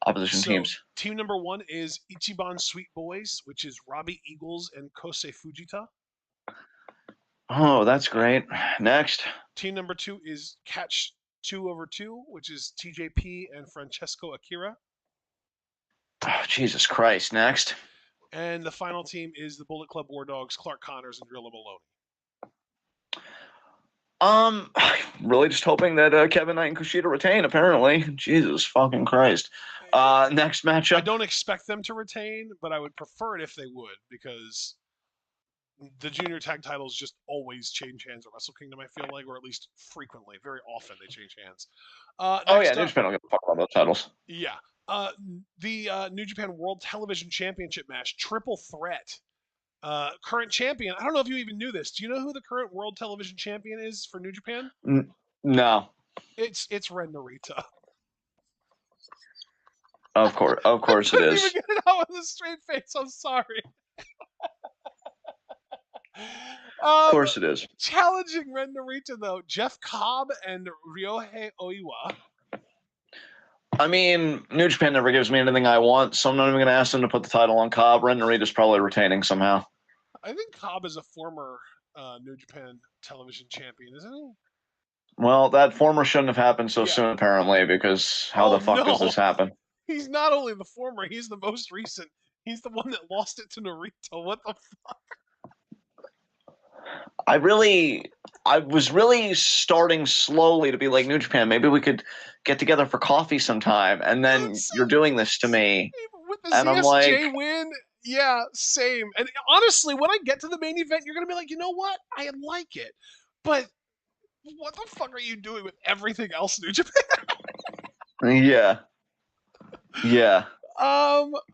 opposition teams? Team number 1 is Ichiban Sweet Boys, which is Robbie Eagles and Kosei Fujita. Oh, that's great. Next. Team number 2 is Catch 2/2, which is TJP and Francesco Akira. Oh, Jesus Christ. Next. And the final team is the Bullet Club War Dogs, Clark Connors and Drilla Maloney. Really just hoping that Kevin Knight and Kushida retain, apparently. Jesus fucking Christ. Next matchup. I don't expect them to retain, but I would prefer it if they would, because the junior tag titles just always change hands at Wrestle Kingdom, I feel like, or at least frequently. Very often they change hands. New Japan don't give a fuck about those titles. Yeah. The New Japan World Television Championship match, Triple Threat. Current champion. I don't know if you even knew this. Do you know who the current World Television Champion is for New Japan? No. It's Ren Narita. Of course it is. I couldn't even get it out with a straight face. I'm sorry. Of course it is. Challenging Ren Narita though, Jeff Cobb and Ryohei Oiwa. I mean, New Japan never gives me anything I want, so I'm not even going to ask them to put the title on Cobb. Ren Narita's probably retaining somehow. I think Cobb is a former New Japan Television Champion, isn't he? Well, that former shouldn't have happened so soon, apparently, because how the fuck does this happen? He's not only the former, he's the most recent. He's the one that lost it to Narita. What the fuck? I was really starting slowly to be like, New Japan, maybe we could get together for coffee sometime, and then you're doing this to me. With the and ZSJ win, yeah, same. And honestly, when I get to the main event, you're going to be like, you know what? I like it. But what the fuck are you doing with everything else, New Japan? Yeah.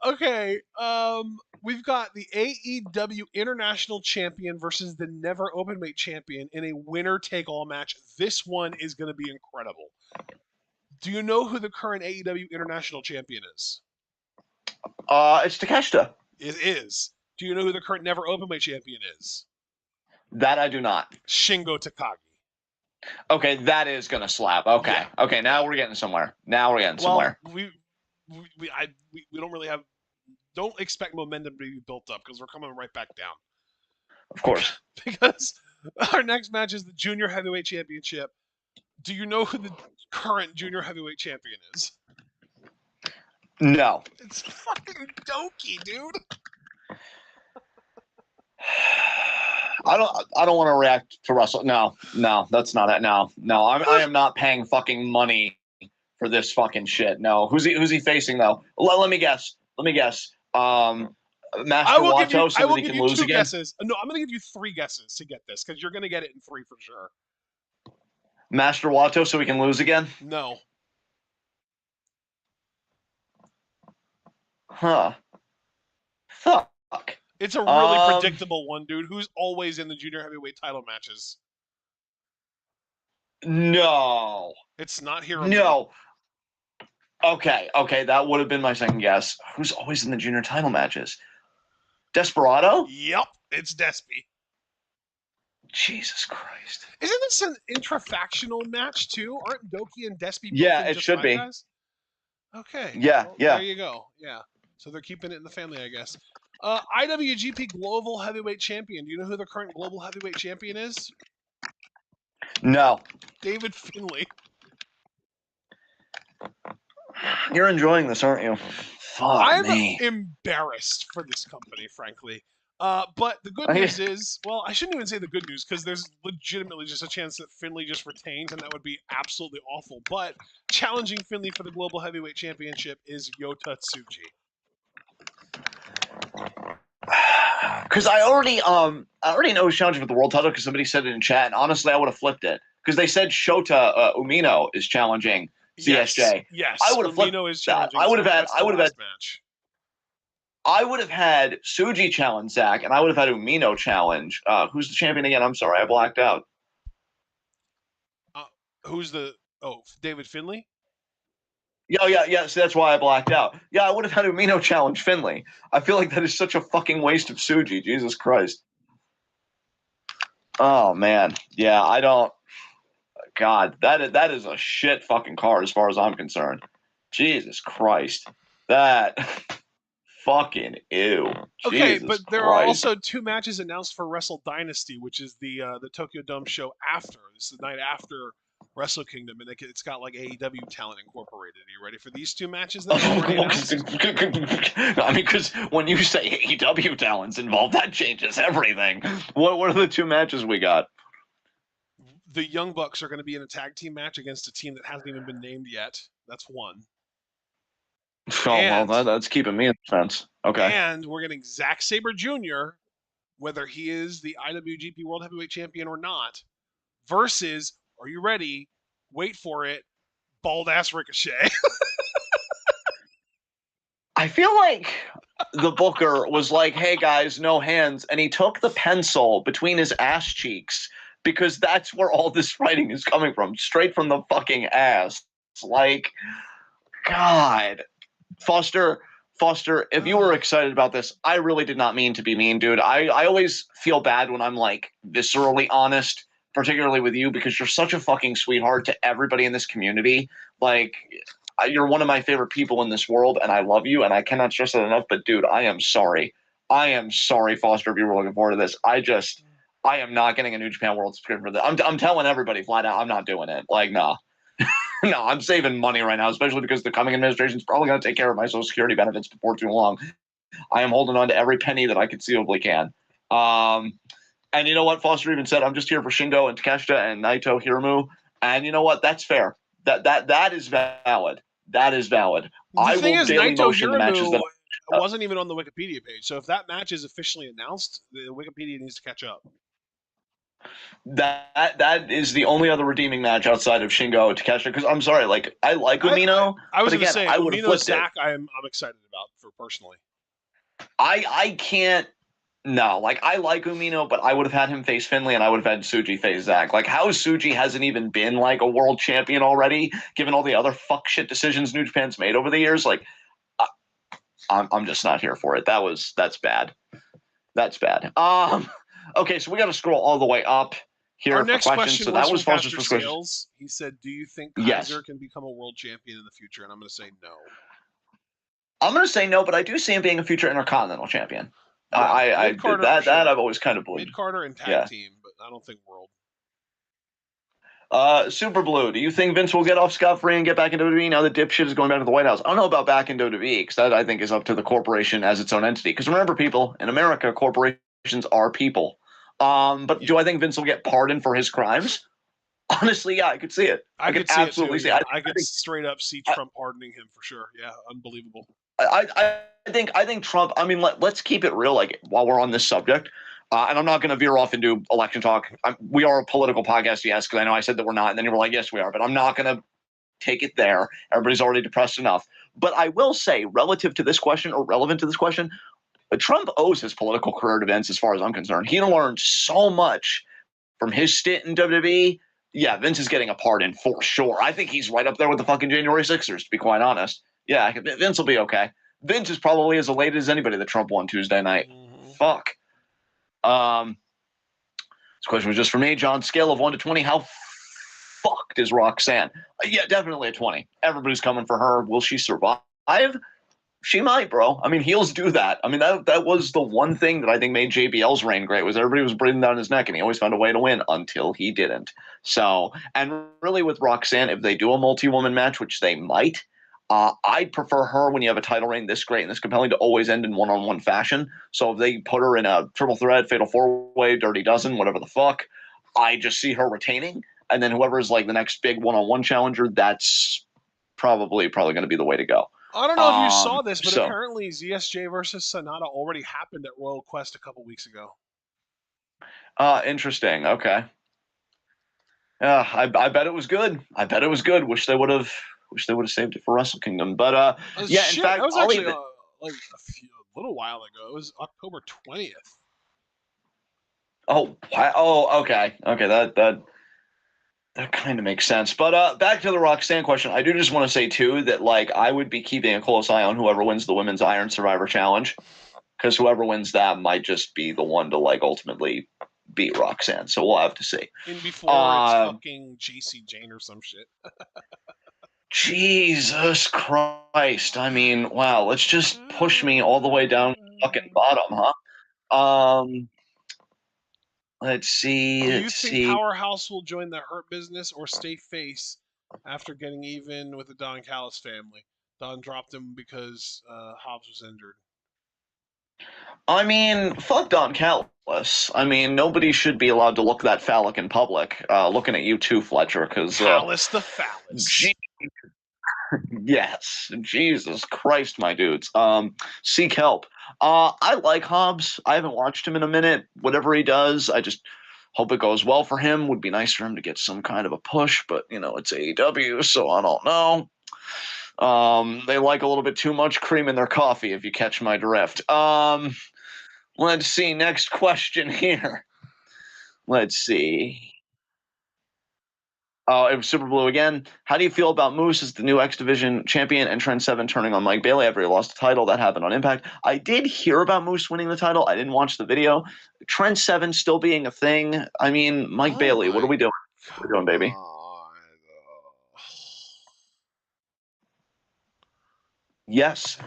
Okay. We've got the AEW International Champion versus the Never Openweight Champion in a winner-take-all match. This one is going to be incredible. Do you know who the current AEW International Champion is? It's Takeshita. It is. Do you know who the current Never Openweight Champion is? That I do not. Shingo Takagi. Okay, that is going to slap. Okay. Yeah. Okay, now we're getting somewhere. Somewhere. We don't really have. Don't expect momentum to be built up because we're coming right back down. Of course. Because our next match is the Junior Heavyweight Championship. Do you know who the current Junior Heavyweight Champion is? No. It's fucking Doki, dude. I don't want to react to Russell. No, that's not it. No. I am not paying fucking money for this fucking shit. No. Who's he facing though? Let me guess. Master Wato, so that he can lose again. Guesses. No, I'm going to give you 3 guesses to get this because you're going to get it in 3 for sure. Master Wato, so we can lose again? No. Huh. Fuck. It's a really predictable one, dude. Who's always in the junior heavyweight title matches? No. It's not Hero. No. Okay, that would have been my second guess. Who's always in the junior title matches? Desperado? Yep, it's Despy. Jesus Christ. Isn't this an intrafactional match too? Aren't Doki and Despy? Yeah, it should be. Guys? Okay. Yeah, well, there you go. Yeah. So they're keeping it in the family, I guess. IWGP Global Heavyweight Champion. Do you know who the current Global Heavyweight Champion is? No. David Finlay. You're enjoying this, aren't you? I'm me. embarrassed for this company, frankly. But the good news is, well, I shouldn't even say the good news because there's legitimately just a chance that Finley just retains, and that would be absolutely awful. But challenging Finley for the Global Heavyweight Championship is Yota Tsuji. Because I already know who's challenging for the world title because somebody said it in chat, and honestly, I would have flipped it because they said Shota Umino is challenging CSJ. Yes, I would have flipped Umino is that. challenging. Match. I would have had Tsuji challenge Zach, and I would have had Umino challenge. Who's the champion again? I'm sorry, I blacked out. Who's the? Oh, David Finley. Yeah. So that's why I blacked out. Yeah, I would have had Umino challenge Finley. I feel like that is such a fucking waste of Tsuji. Jesus Christ. Oh man, yeah. I don't. God, that is a shit fucking card as far as I'm concerned. Jesus Christ, that fucking ew. Okay, Jesus but there Christ. are also 2 matches announced for Wrestle Dynasty, which is the Tokyo Dome show after. This is the night after Wrestle Kingdom, and it's got like AEW talent incorporated. Are you ready for these 2 matches that are already announced? I mean, because when you say AEW talent's involved, that changes everything. What are the 2 matches we got? The Young Bucks are going to be in a tag team match against a team that hasn't even been named yet. That's one. Oh, well, that's keeping me in defense. Okay. And we're getting Zack Sabre Jr., whether he is the IWGP World Heavyweight Champion or not, versus, are you ready? Wait for it, bald ass Ricochet. I feel like the booker was like, hey guys, no hands. And he took the pencil between his ass cheeks because that's where all this fighting is coming from, straight from the fucking ass. Like, God. Foster, if you were excited about this, I really did not mean to be mean, dude. I always feel bad when I'm like viscerally honest, particularly with you, because you're such a fucking sweetheart to everybody in this community. Like, you're one of my favorite people in this world, and I love you, and I cannot stress that enough. But dude, I am sorry. I am sorry, Foster, if you were looking forward to this. I am not getting a New Japan World subscription for this. I'm telling everybody flat out, I'm not doing it. Like, no. No, I'm saving money right now, especially because the coming administration is probably going to take care of my Social Security benefits before too long. I am holding on to every penny that I conceivably can. And you know what? Foster even said, I'm just here for Shingo and Takeshita and Naito Hiramu. And you know what? That's fair. That is valid. That is valid. The thing is, Naito Hiramu that wasn't even on the Wikipedia page. So if that match is officially announced, the Wikipedia needs to catch up. That is the only other redeeming match outside of Shingo Takeshita. Because I'm sorry, like I like Umino. I was going to say Umino Zach. I'm excited about for personally. I can't. No, like I like Umino, but I would have had him face Finley, and I would have had Tsuji face Zach. Like how Tsuji hasn't even been like a world champion already, given all the other fuck shit decisions New Japan's made over the years. Like I'm just not here for it. That's bad. That's bad. Okay, so we got to scroll all the way up here. Our next question so that was Foster's first question. He said, "Do you think Kaiser can become a world champion in the future?" And I'm going to say no. I'm going to say no, but I do see him being a future Intercontinental champion. Yeah, that I've always kind of believed. Mid-Carter and tag team, but I don't think world. Super Blue, do you think Vince will get off scot-free and get back into WWE now that dipshit is going back to the White House? I don't know about back into WWE because that I think is up to the corporation as its own entity. Because remember, people, in America, corporations are people. But do I think Vince will get pardoned for his crimes? Honestly, yeah, I could see it. I could absolutely see it. I could straight up see Trump pardoning him for sure. Yeah, unbelievable. I think Trump. I mean, let's keep it real. Like while we're on this subject, and I'm not going to veer off into election talk. We are a political podcast, yes, because I know I said that we're not, and then you were like, yes, we are. But I'm not going to take it there. Everybody's already depressed enough. But I will say, relative to this question or relevant to this question, Trump owes his political career to Vince as far as I'm concerned. He learned so much from his stint in WWE. Yeah, Vince is getting a pardon for sure. I think he's right up there with the fucking January Sixers, to be quite honest. Yeah, Vince will be okay. Vince is probably as elated as anybody that Trump won Tuesday night. Mm-hmm. Fuck. This question was just for me. John, scale of 1 to 20, how fucked is Roxanne? Yeah, definitely a 20. Everybody's coming for her. Will she survive? She might, bro. I mean, heels do that. I mean, that was the one thing that I think made JBL's reign great was everybody was breathing down his neck, and he always found a way to win until he didn't. So, and really with Roxanne, if they do a multi-woman match, which they might, I'd prefer her when you have a title reign this great and this compelling to always end in one-on-one fashion. So if they put her in a triple threat, fatal four-way, dirty dozen, whatever the fuck, I just see her retaining. And then whoever is like the next big one-on-one challenger, that's probably going to be the way to go. I don't know if you saw this, but So apparently ZSJ versus Sonata already happened at Royal Quest a couple weeks ago. interesting. Okay. I bet it was good. I bet it was good. Wish they would have saved it for Wrestle Kingdom. But yeah, shit, in fact, that was I'll actually even, like a little while ago. It was October 20th. oh wow, oh okay, that kind of makes sense. But back to the Roxanne question. I do just want to say too that like I would be keeping a close eye on whoever wins the Women's Iron Survivor Challenge, because whoever wins that might just be the one to like ultimately beat Roxanne. So we'll have to see. And before it's fucking JC Jane or some shit. Jesus Christ. I mean, wow, let's just push me all the way down to the fucking bottom, huh? Let's see. Do you think Powerhouse will join the Hurt Business or stay face after getting even with the Don Callis family? Don dropped him because Hobbs was injured. I mean, fuck Don Callis. I mean, nobody should be allowed to look that phallic in public. Looking at you too, Fletcher, because Callis the phallus. Yes, Jesus Christ, my dudes. Seek help. I like Hobbs. I haven't watched him in a minute. Whatever he does, I just hope it goes well for him. Would be nice for him to get some kind of a push, but you know it's AEW, so I don't know. They like a little bit too much cream in their coffee, if you catch my drift. Let's see. Next question here. Let's see. It was Super Blue again. How do you feel about Moose as the new X Division champion and Trent Seven turning on Mike Bailey after he lost the title? That happened on Impact. I did hear about Moose winning the title. I didn't watch the video. Trent Seven still being a thing. I mean, Mike Bailey, what are we doing? What are we doing, baby? Yes.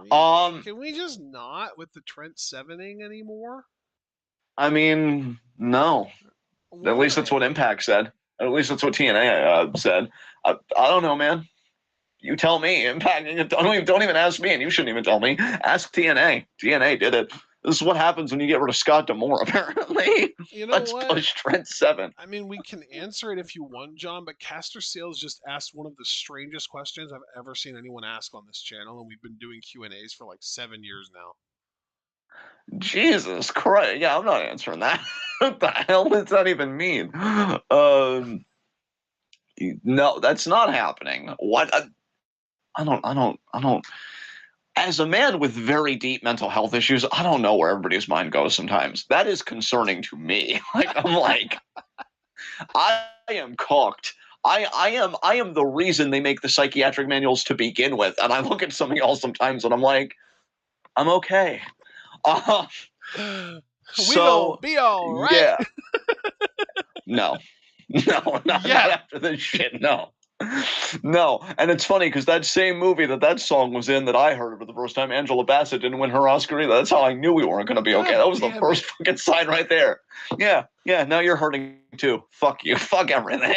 Can we just not with the Trent Sevening anymore? I mean, no. Why? At least that's what Impact said. At least that's what TNA said. I don't know, man. You tell me. Impact. Don't even ask me, and you shouldn't even tell me. Ask TNA. TNA did it. This is what happens when you get rid of Scott D'Amore, apparently. You know Let's what? push Trent Seven. I mean, we can answer it if you want, John, but Caster Sales just asked one of the strangest questions I've ever seen anyone ask on this channel, and we've been doing Q&As for like 7 years now. Jesus Christ. Yeah, I'm not answering that. What the hell does that even mean? No, that's not happening. What? I don't. As a man with very deep mental health issues, I don't know where everybody's mind goes sometimes. That is concerning to me. I'm like, I am cooked. I am the reason they make the psychiatric manuals to begin with. And I look at some of y'all sometimes and I'm like, I'm okay. We gonna be all right. Yeah. No, not after this shit. No. And it's funny because that same movie that song was in that I heard for the first time, Angela Bassett didn't win her Oscar either. That's how I knew we weren't going to be okay. That was the first fucking sign right there. Yeah. Now you're hurting too. Fuck you. Fuck everything.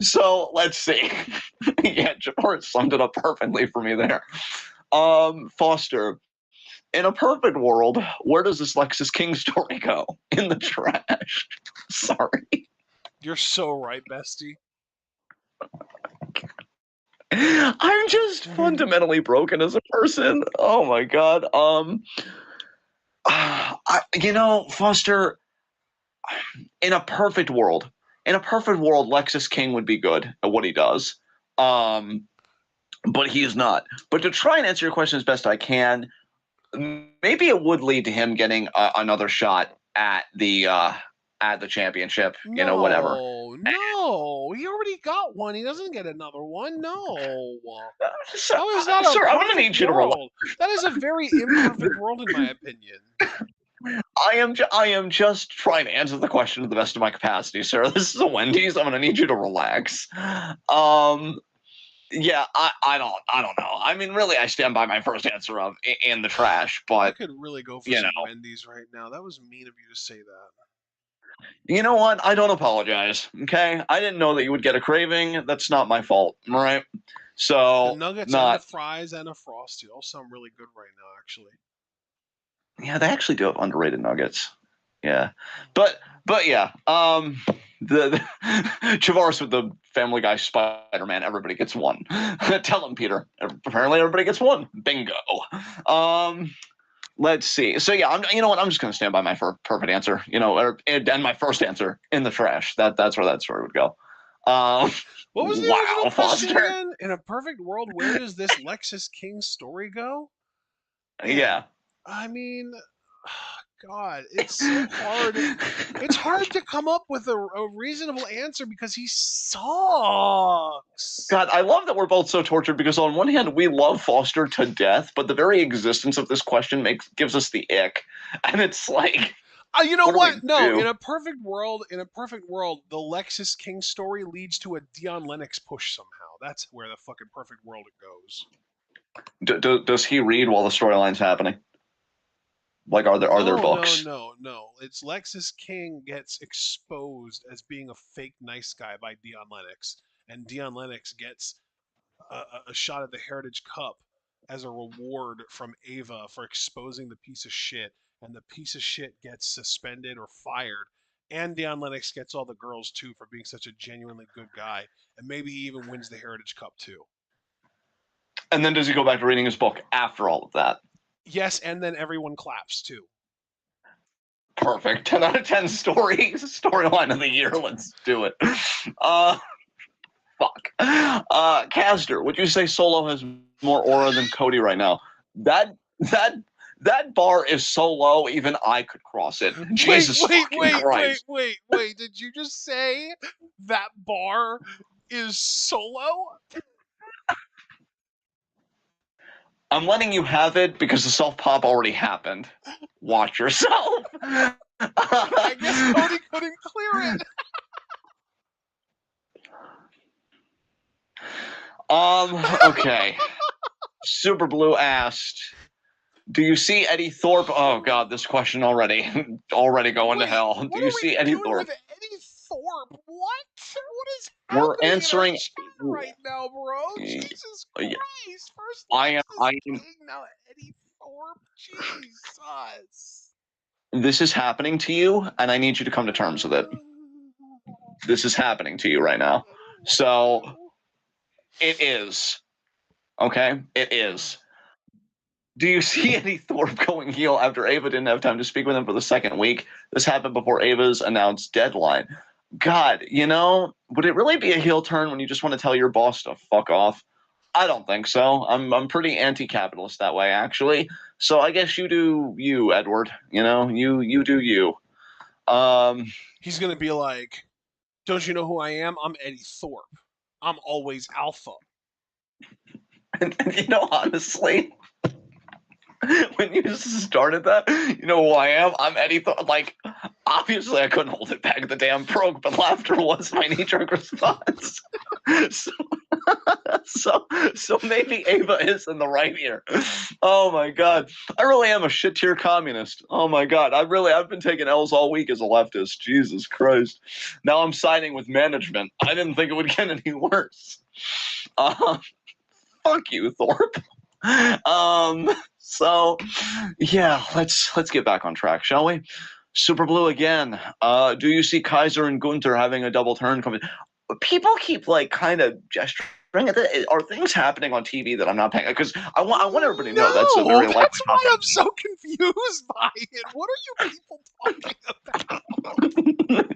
So let's see. Yeah, Jabbar summed it up perfectly for me there. Foster, in a perfect world, where does this Lexus King story go? In the trash. Sorry. You're so right, bestie. I'm just fundamentally broken as a person. Oh my god. Foster, in a perfect world, Lexus King would be good at what he does. But he is not. But to try and answer your question as best I can, maybe it would lead to him getting another shot at the championship. Whatever. No, he already got one. He doesn't get another one. No. Sir, I'm going to need you to relax. That is a very imperfect world, in my opinion. I am just trying to answer the question to the best of my capacity, sir. This is a Wendy's. I'm going to need you to relax. Yeah, I don't know. I mean, really, I stand by my first answer of in the trash. But I could really go for some Wendy's right now. That was mean of you to say that. You know what? I don't apologize. Okay, I didn't know that you would get a craving. That's not my fault. All right. The So nuggets and the not. fries and a frosty all sound really good right now, actually. Yeah, they actually do have underrated nuggets. Yeah, but yeah. The Chavaris with the Family Guy Spider-Man. Everybody gets one. Tell him, Peter. Apparently, everybody gets one. Bingo. Um. Let's see. So yeah, you know what? I'm just gonna stand by my perfect answer. You know, and my first answer in the trash. That's where that story would go. What was the original Wow, question Foster. again? In a perfect world, where does this Lexus King story go? Man, Yeah. I mean, God, it's so hard. It's hard to come up with a reasonable answer because he sucks. God, I love that we're both so tortured because on one hand we love Foster to death, but the very existence of this question gives us the ick, and it's like, You know what do what? we No, do? in a perfect world, the Lexus King story leads to a Dion Lennox push somehow. That's where the fucking perfect world it goes. Does he read while the storyline's happening? Like, are there No, no, books? no, no. It's Lexus King gets exposed as being a fake nice guy by Dion Lennox, and Dion Lennox gets a shot at the Heritage Cup as a reward from Ava for exposing the piece of shit, and the piece of shit gets suspended or fired. And Dion Lennox gets all the girls too for being such a genuinely good guy, and maybe he even wins the Heritage Cup too. And then does he go back to reading his book after all of that? Yes, and then everyone claps too. Perfect. 10 out of 10 storyline of the year. Let's do it. Uh, fuck. Caster, would you say Solo has more aura than Cody right now? That that bar is so low, even I could cross it. Wait, Jesus wait, fucking wait, wait, Christ. wait, wait. Did you just say that bar is Solo? I'm letting you have it because the self pop already happened. Watch yourself. I guess Cody couldn't clear it. Okay. Super Blue asked, do you see Eddie Thorpe? Oh god, this question already going to Wait, hell. Do what you are we see Eddie doing Thorpe? with Eddie Thorpe? What? What is We're happening in our answering. chat right now, bro? Jesus Yeah, Christ. First I am. Lexus King, now Eddie Thorpe. Jesus. This is happening to you, and I need you to come to terms with it. This is happening to you right now. I don't So want it is. Okay? It is. Do you see Eddie Thorpe going heel after Ava didn't have time to speak with him for the second week? This happened before Ava's announced deadline. God, would it really be a heel turn when you just want to tell your boss to fuck off? I don't think so. I'm pretty anti-capitalist that way, actually. So I guess you do you, Edward. You do you. Um, He's gonna be like, don't you know who I am? I'm Eddie Thorpe. I'm always alpha. and honestly, when you started that, you know who I am? I'm Eddie. Like, obviously, I couldn't hold it back. The damn broke, but laughter was my knee-jerk response. so, so maybe Ava is in the right here. Oh my god, I really am a shit-tier communist. Oh my god, I've been taking L's all week as a leftist. Jesus Christ. Now I'm siding with management. I didn't think it would get any worse. Fuck you, Thorpe. So yeah, let's get back on track, shall we? Super Blue again. Do you see Kaiser and Gunther having a double turn coming? People keep like kind of gesturing at that. Are things happening on TV that I'm not paying? Because I want everybody to know that's a No, very likely that's why I'm possibility. so confused by it. What are you people talking about?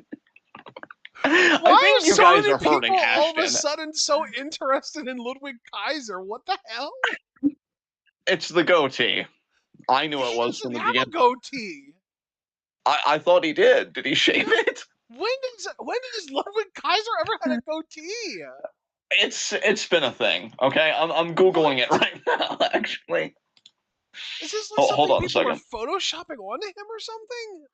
I Why are think you so guys many are people hurting all of a Ashton. sudden so interested in Ludwig Kaiser? What the hell? It's the goatee. I knew it He was from doesn't the have a beginning. goatee. I thought he did. Did he shave it? When has Ludwig Kaiser ever had a goatee? It's been a thing. Okay, I'm What? googling it right now. Actually, Is this like hold something on a people are second. photoshopping onto him or something?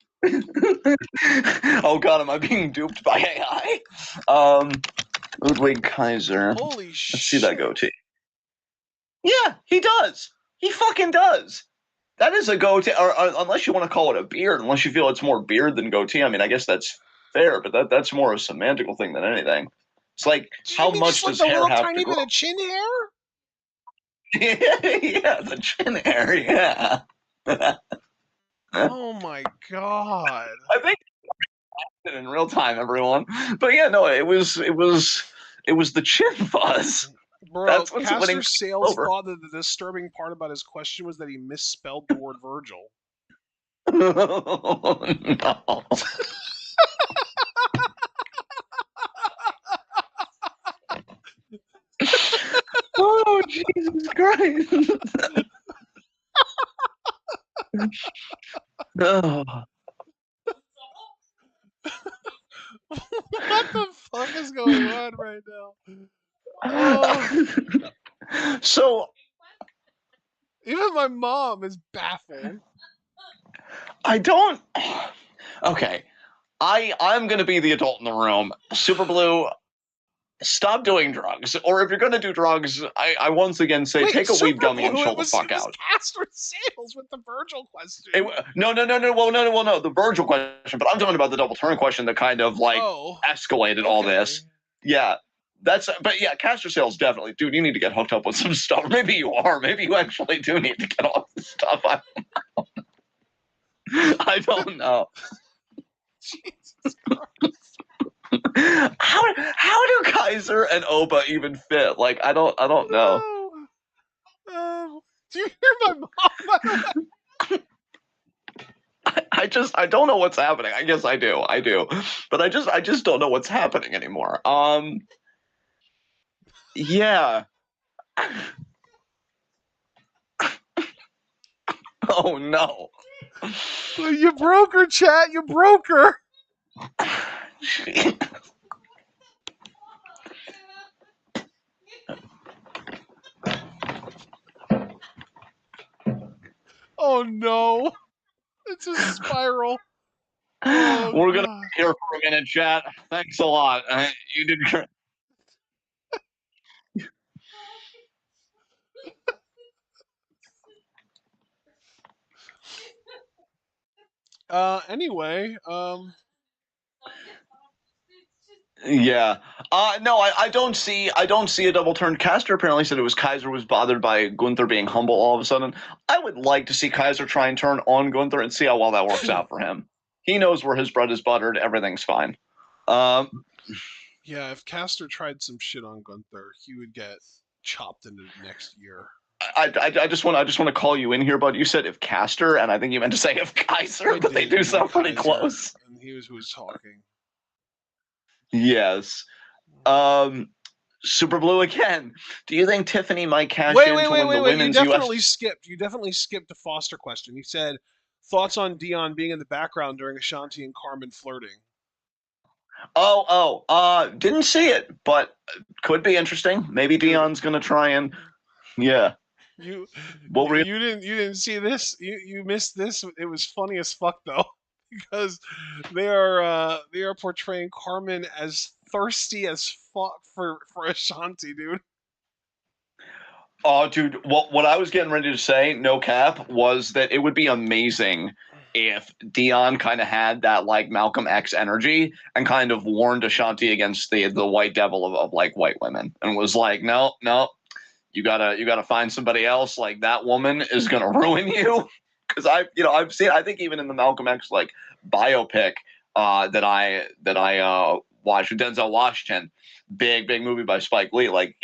Oh god, am I being duped by AI? Um, Ludwig Kaiser. Holy Let's see that shit. goatee. Yeah, he does. He fucking does. That is a goatee, or unless you want to call it a beard, unless you feel it's more beard than goatee. I mean, I guess that's fair, but that's more a semantical thing than anything. It's like, You how mean just much like does the hair little have to tiny grow? bit of chin hair? Yeah, the chin hair. Yeah. Oh my god. I think it in real time, everyone. But yeah, no, it was the chin fuzz. Bro, That's what's winning Caster Sales over. thought that the disturbing part about his question was that he misspelled the word Virgil. No. Oh Jesus Christ! Oh. What the fuck is going on right now? Oh, So even my mom is baffled. I don't. Okay, I'm gonna be the adult in the room. Super Blue, stop doing drugs, or if you're gonna do drugs, I once again say Wait, take a weed Super gummy and Blue, chill it the was fuck out. Caster Sales with the Virgil It, question. no, no, no, no. Well, no, no, well, no. The Virgil question, but I'm talking about the double turn question that kind of like Oh, escalated all okay. this. Yeah, that's. But yeah, caster sales definitely, dude. You need to get hooked up with some stuff. Maybe you are. Maybe you actually do need to get off the stuff. I don't know. Jesus Christ. How do Kaiser and Oba even fit? Like I don't know. No. Do you hear my mom, by the way? I don't know what's happening. I guess I do, but I just don't know what's happening anymore. Yeah. Oh no. You broke her, chat. You broke her. Oh no. It's a spiral. Oh We're gonna god. be here for a minute, chat. Thanks a lot. You did great. Anyway, Yeah. No, I don't see a double turn. Caster apparently said it was Kaiser was bothered by Gunther being humble all of a sudden. I would like to see Kaiser try and turn on Gunther and see how well that works out for him. He knows where his bread is buttered. Everything's fine. Um, yeah, if Castor tried some shit on Gunther, he would get chopped into next year. I just want to call you in here, bud. You said if Caster, and I think you meant to say if Kaiser, I but they did do mean sound pretty Kaiser, close. and he was who was talking. Yes. Um, Super Blue again. Do you think Tiffany might cash Wait, in wait, to wait, win wait, the wait. You women's US? definitely skipped. You definitely skipped the Foster question. You said thoughts on Dion being in the background during Ashanti and Carmen flirting. Didn't see it, but could be interesting. Maybe Dude, Dion's gonna try and, yeah. you What were you? you didn't see this. You missed this. It was funny as fuck though, because they are portraying Carmen as thirsty as fuck for Ashanti, dude. Oh, dude, what I was getting ready to say, no cap, was that it would be amazing if Dion kind of had that like Malcolm X energy and kind of warned Ashanti against the white devil of like white women and was like, no, no, you gotta find somebody else. Like that woman is gonna ruin you. Because I've seen, I think even in the Malcolm X like biopic that I watched with Denzel Washington, big movie by Spike Lee. Like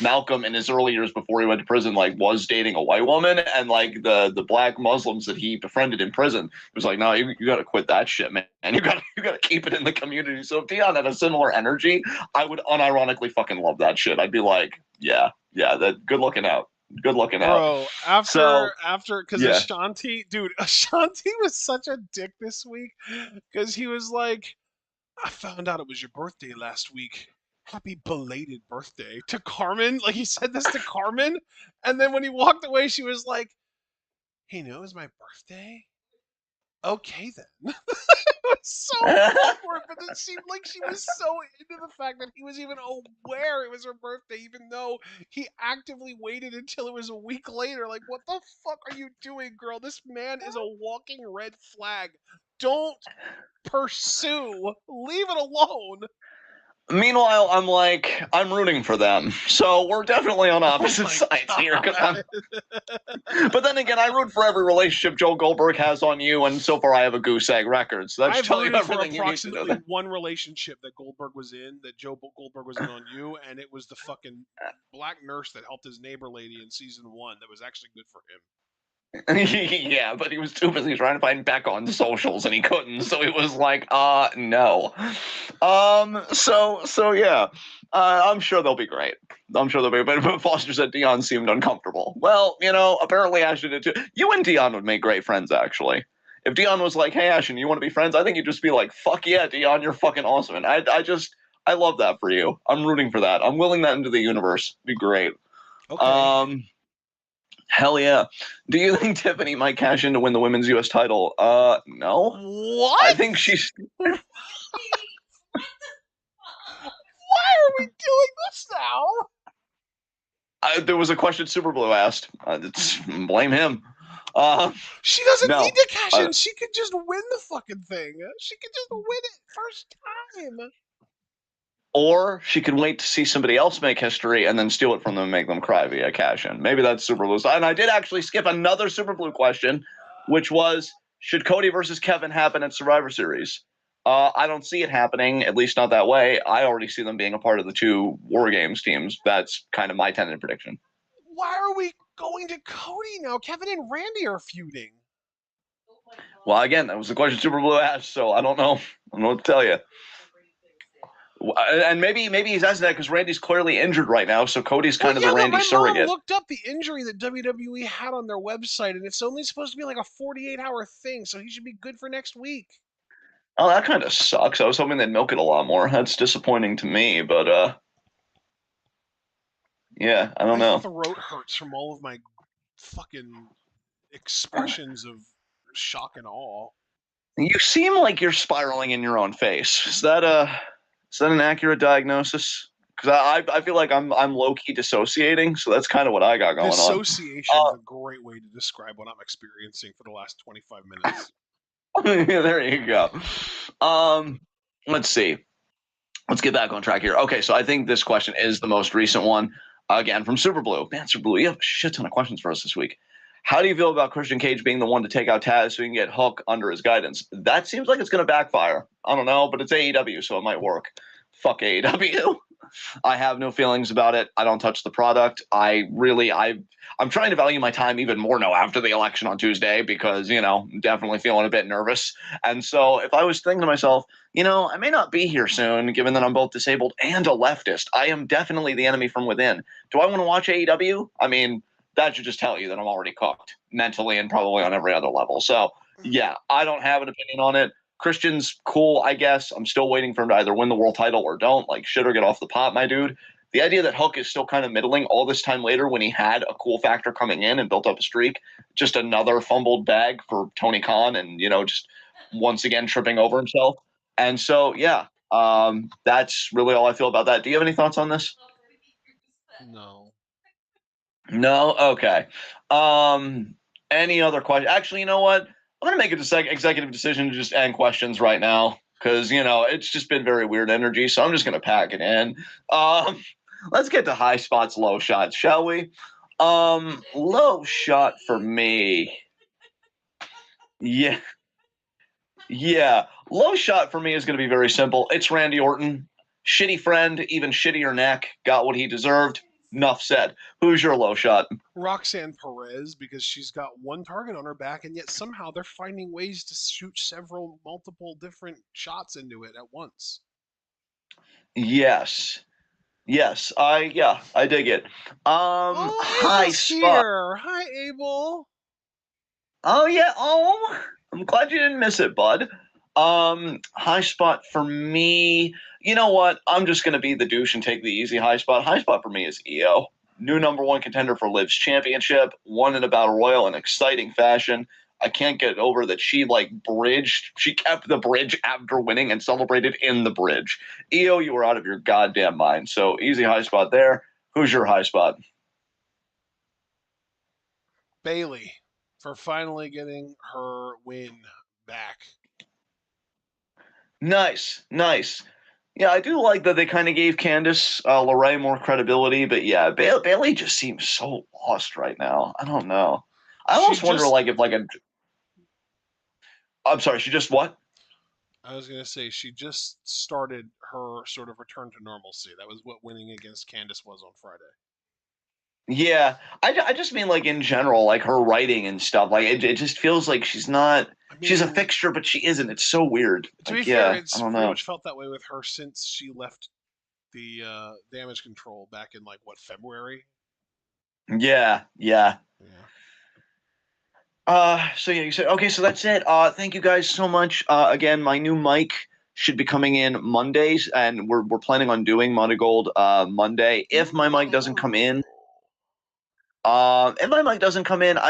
Malcolm in his early years before he went to prison like was dating a white woman, and like the black Muslims that he befriended in prison was like, no, you got to quit that shit, man, and you got to keep it in the community. So if Dion had a similar energy, I would unironically fucking love that shit. I'd be like, yeah, that good looking out. Good looking out. Bro, So because yeah. Ashanti, dude, Ashanti was such a dick this week because he was like, I found out it was your birthday last week. Happy belated birthday to Carmen. Like he said this to Carmen, and then when he walked away, she was like, he knows my birthday. Okay then. It was so awkward, but it seemed like she was so into the fact that he was even aware it was her birthday, even though he actively waited until it was a week later. Like, what the fuck are you doing, girl? This man is a walking red flag. Don't pursue. Leave it alone. Meanwhile, I'm rooting for them. So we're definitely on opposite sides here. But then again, I root for every relationship Joe Goldberg has on you, and so far I have a goose egg record. So that should I've tell you rooted for everything you need to know. approximately one relationship that Goldberg was in, that Joe Goldberg was in on you, and it was the fucking black nurse that helped his neighbor lady in season 1. That was actually good for him. Yeah, but he was too busy trying to find Beck on socials and he couldn't, so he was like, no. So yeah. I'm sure they'll be great. I'm sure they'll be, but Foster said Dion seemed uncomfortable. Well, apparently Ashton did too. You and Dion would make great friends, actually. If Dion was like, hey, Ashton, you want to be friends? I think you'd just be like, fuck yeah, Dion, you're fucking awesome. And I love that for you. I'm rooting for that. I'm willing that into the universe. It'd be great. Okay. Hell yeah. Do you think Tiffany might cash in to win the women's U.S. title? No. What? I think she's... Why are we doing this now? There was a question Super Blue asked. Blame him. She doesn't no. need to cash in. She could just win the fucking thing. She could just win it first time. Or she could wait to see somebody else make history and then steal it from them and make them cry via cash in. Maybe that's Super Blue. And I did actually skip another Super Blue question, which was, should Cody versus Kevin happen at Survivor Series? I don't see it happening, at least not that way. I already see them being a part of the 2 War Games teams. That's kind of my tentative prediction. Why are we going to Cody now? Kevin and Randy are feuding. Well, again, that was the question Super Blue asked, so I don't know. I don't know what to tell you. And maybe he's asking that because Randy's clearly injured right now, so Cody's kind of the Randy surrogate. Mom looked up the injury that WWE had on their website, and it's only supposed to be like a 48-hour thing, so he should be good for next week. Oh, that kind of sucks. I was hoping they'd milk it a lot more. That's disappointing to me, but yeah, I don't know. My throat hurts from all of my fucking expressions of shock and awe. You seem like you're spiraling in your own face. Is that an accurate diagnosis? Because I feel like I'm low key dissociating, so that's kind of what I got going on. Dissociation is a great way to describe what I'm experiencing for the last 25 minutes. There you go. Let's see. Let's get back on track here. Okay, so I think this question is the most recent one. Again, from Super Blue. Man, Super Blue, you have a shit ton of questions for us this week. How do you feel about Christian Cage being the one to take out Taz so he can get Hook under his guidance? That seems like it's going to backfire. I don't know, but it's AEW, so it might work. Fuck AEW. I have no feelings about it. I don't touch the product. I'm trying to value my time even more now after the election on Tuesday because, I'm definitely feeling a bit nervous. And so if I was thinking to myself, I may not be here soon, given that I'm both disabled and a leftist, I am definitely the enemy from within. Do I want to watch AEW? I mean, that should just tell you that I'm already cooked mentally and probably on every other level. So, yeah, I don't have an opinion on it. Christian's cool, I guess. I'm still waiting for him to either win the world title or don't. Like, shit or get off the pot, my dude. The idea that Hook is still kind of middling all this time later when he had a cool factor coming in and built up a streak, just another fumbled bag for Tony Khan and, just once again tripping over himself. And so, yeah, that's really all I feel about that. Do you have any thoughts on this? No. No? Okay. Any other question? Actually, you know what? I'm going to make a executive decision to just end questions right now because, it's just been very weird energy. So I'm just going to pack it in. Let's get to high spots, low shots, shall we? Low shot for me. Yeah. Yeah. Low shot for me is going to be very simple. It's Randy Orton. Shitty friend, even shittier neck. Got what he deserved. Enough said. Who's your low shot? Roxanne Perez, because she's got one target on her back, and yet somehow they're finding ways to shoot multiple different shots into it at once. Yes. I dig it. High spot. Here. Hi, Abel. Oh yeah. Oh, I'm glad you didn't miss it, bud. High spot for me. You know what? I'm just gonna be the douche and take the easy high spot. High spot for me is EO. New #1 contender for Liv's Championship. Won in a battle royal in exciting fashion. I can't get over that she like bridged. She kept the bridge after winning and celebrated in the bridge. Io, you were out of your goddamn mind. So easy high spot there. Who's your high spot? Bailey for finally getting her win back. Nice, nice. Yeah, I do like that they kind of gave Candice LeRae more credibility, but yeah, Bailey just seems so lost right now. I don't know. I She almost wonder, just like, if like a. I'm sorry, she just what? I was gonna say she just started her sort of return to normalcy. That was what winning against Candice was on Friday. Yeah, I just mean like in general, like her writing and stuff. Like it just feels like she's not. I She's a mean, fixture, but she isn't. It's so weird. to be Like, fair, yeah, I it's don't pretty know. much felt that way with her since she left the damage control back in like what February. Yeah, yeah. Yeah. So yeah, you said okay. So that's it. Thank you guys so much. Again, my new mic should be coming in Mondays, and we're planning on doing Monday Gold Monday. If my mic doesn't come in, I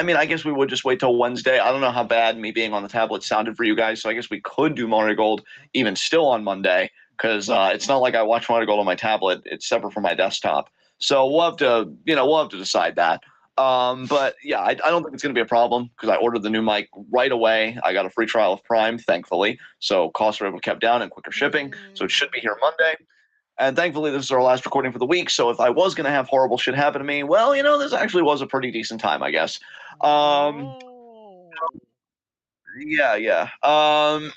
mean, I guess we would just wait till Wednesday. I don't know how bad me being on the tablet sounded for you guys, so I guess we could do Mario Gold even still on Monday because it's not like I watch Mario Gold on my tablet. It's separate from my desktop. So we'll have to decide that. But yeah, I don't think it's going to be a problem because I ordered the new mic right away. I got a free trial of Prime, thankfully, so costs were able to kept down and quicker shipping. So it should be here Monday. And thankfully, this is our last recording for the week. So if I was going to have horrible shit happen to me, well, this actually was a pretty decent time, I guess. Um, No. yeah, yeah.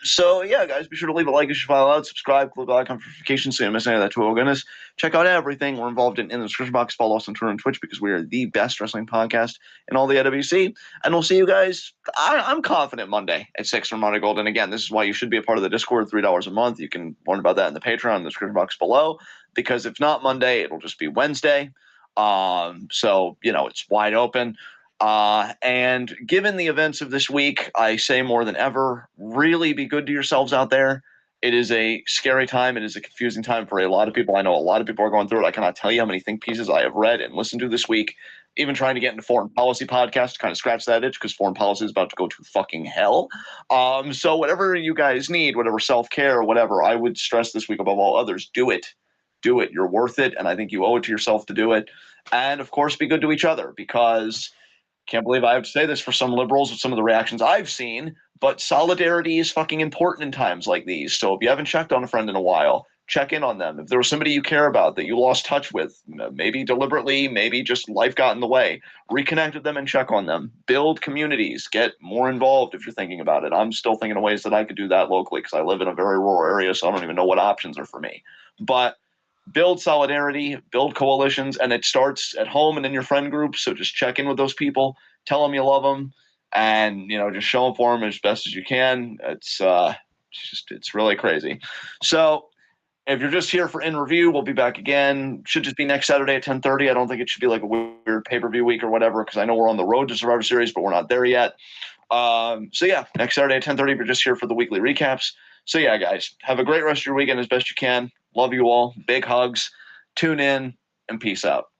So yeah, guys, be sure to leave a like, file out, subscribe, click the icon for notifications so you don't miss any of that TWitWoW goodness. Check out everything we're involved in the description box. Follow us on Twitter and Twitch because we are the best wrestling podcast in all the AWC. And we'll see you guys. I'm confident Monday at 6 from Monday Gold. And again, this is why you should be a part of the Discord. $3 a month. You can learn about that in the Patreon in the description box below. Because if not Monday, it'll just be Wednesday. So it's wide open. And given the events of this week, I say more than ever, really be good to yourselves out there. It is a scary time. It is a confusing time for a lot of people. I know a lot of people are going through it. I cannot tell you how many think pieces I have read and listened to this week. Even trying to get into foreign policy podcasts to kind of scratch that itch because foreign policy is about to go to fucking hell. So whatever you guys need, whatever self-care, whatever, I would stress this week above all others, do it. Do it. You're worth it. And I think you owe it to yourself to do it. And of course, be good to each other because can't believe I have to say this for some liberals with some of the reactions I've seen, but solidarity is fucking important in times like these. So if you haven't checked on a friend in a while, check in on them. If there was somebody you care about that you lost touch with, maybe deliberately, maybe just life got in the way, reconnect with them and check on them. Build communities. Get more involved if you're thinking about it. I'm still thinking of ways that I could do that locally because I live in a very rural area, so I don't even know what options are for me. But build solidarity, build coalitions, and it starts at home and in your friend group. So just check in with those people, tell them you love them, and just show them for them as best as you can. It's really crazy. So if you're just here for in review, we'll be back again. Should just be next Saturday at 10:30. I don't think it should be like a weird pay-per-view week or whatever because I know we're on the road to Survivor Series, but we're not there yet. So yeah, next Saturday at 10:30. We're just here for the weekly recaps. So yeah, guys, have a great rest of your weekend as best you can. Love you all. Big hugs. Tune in and peace out.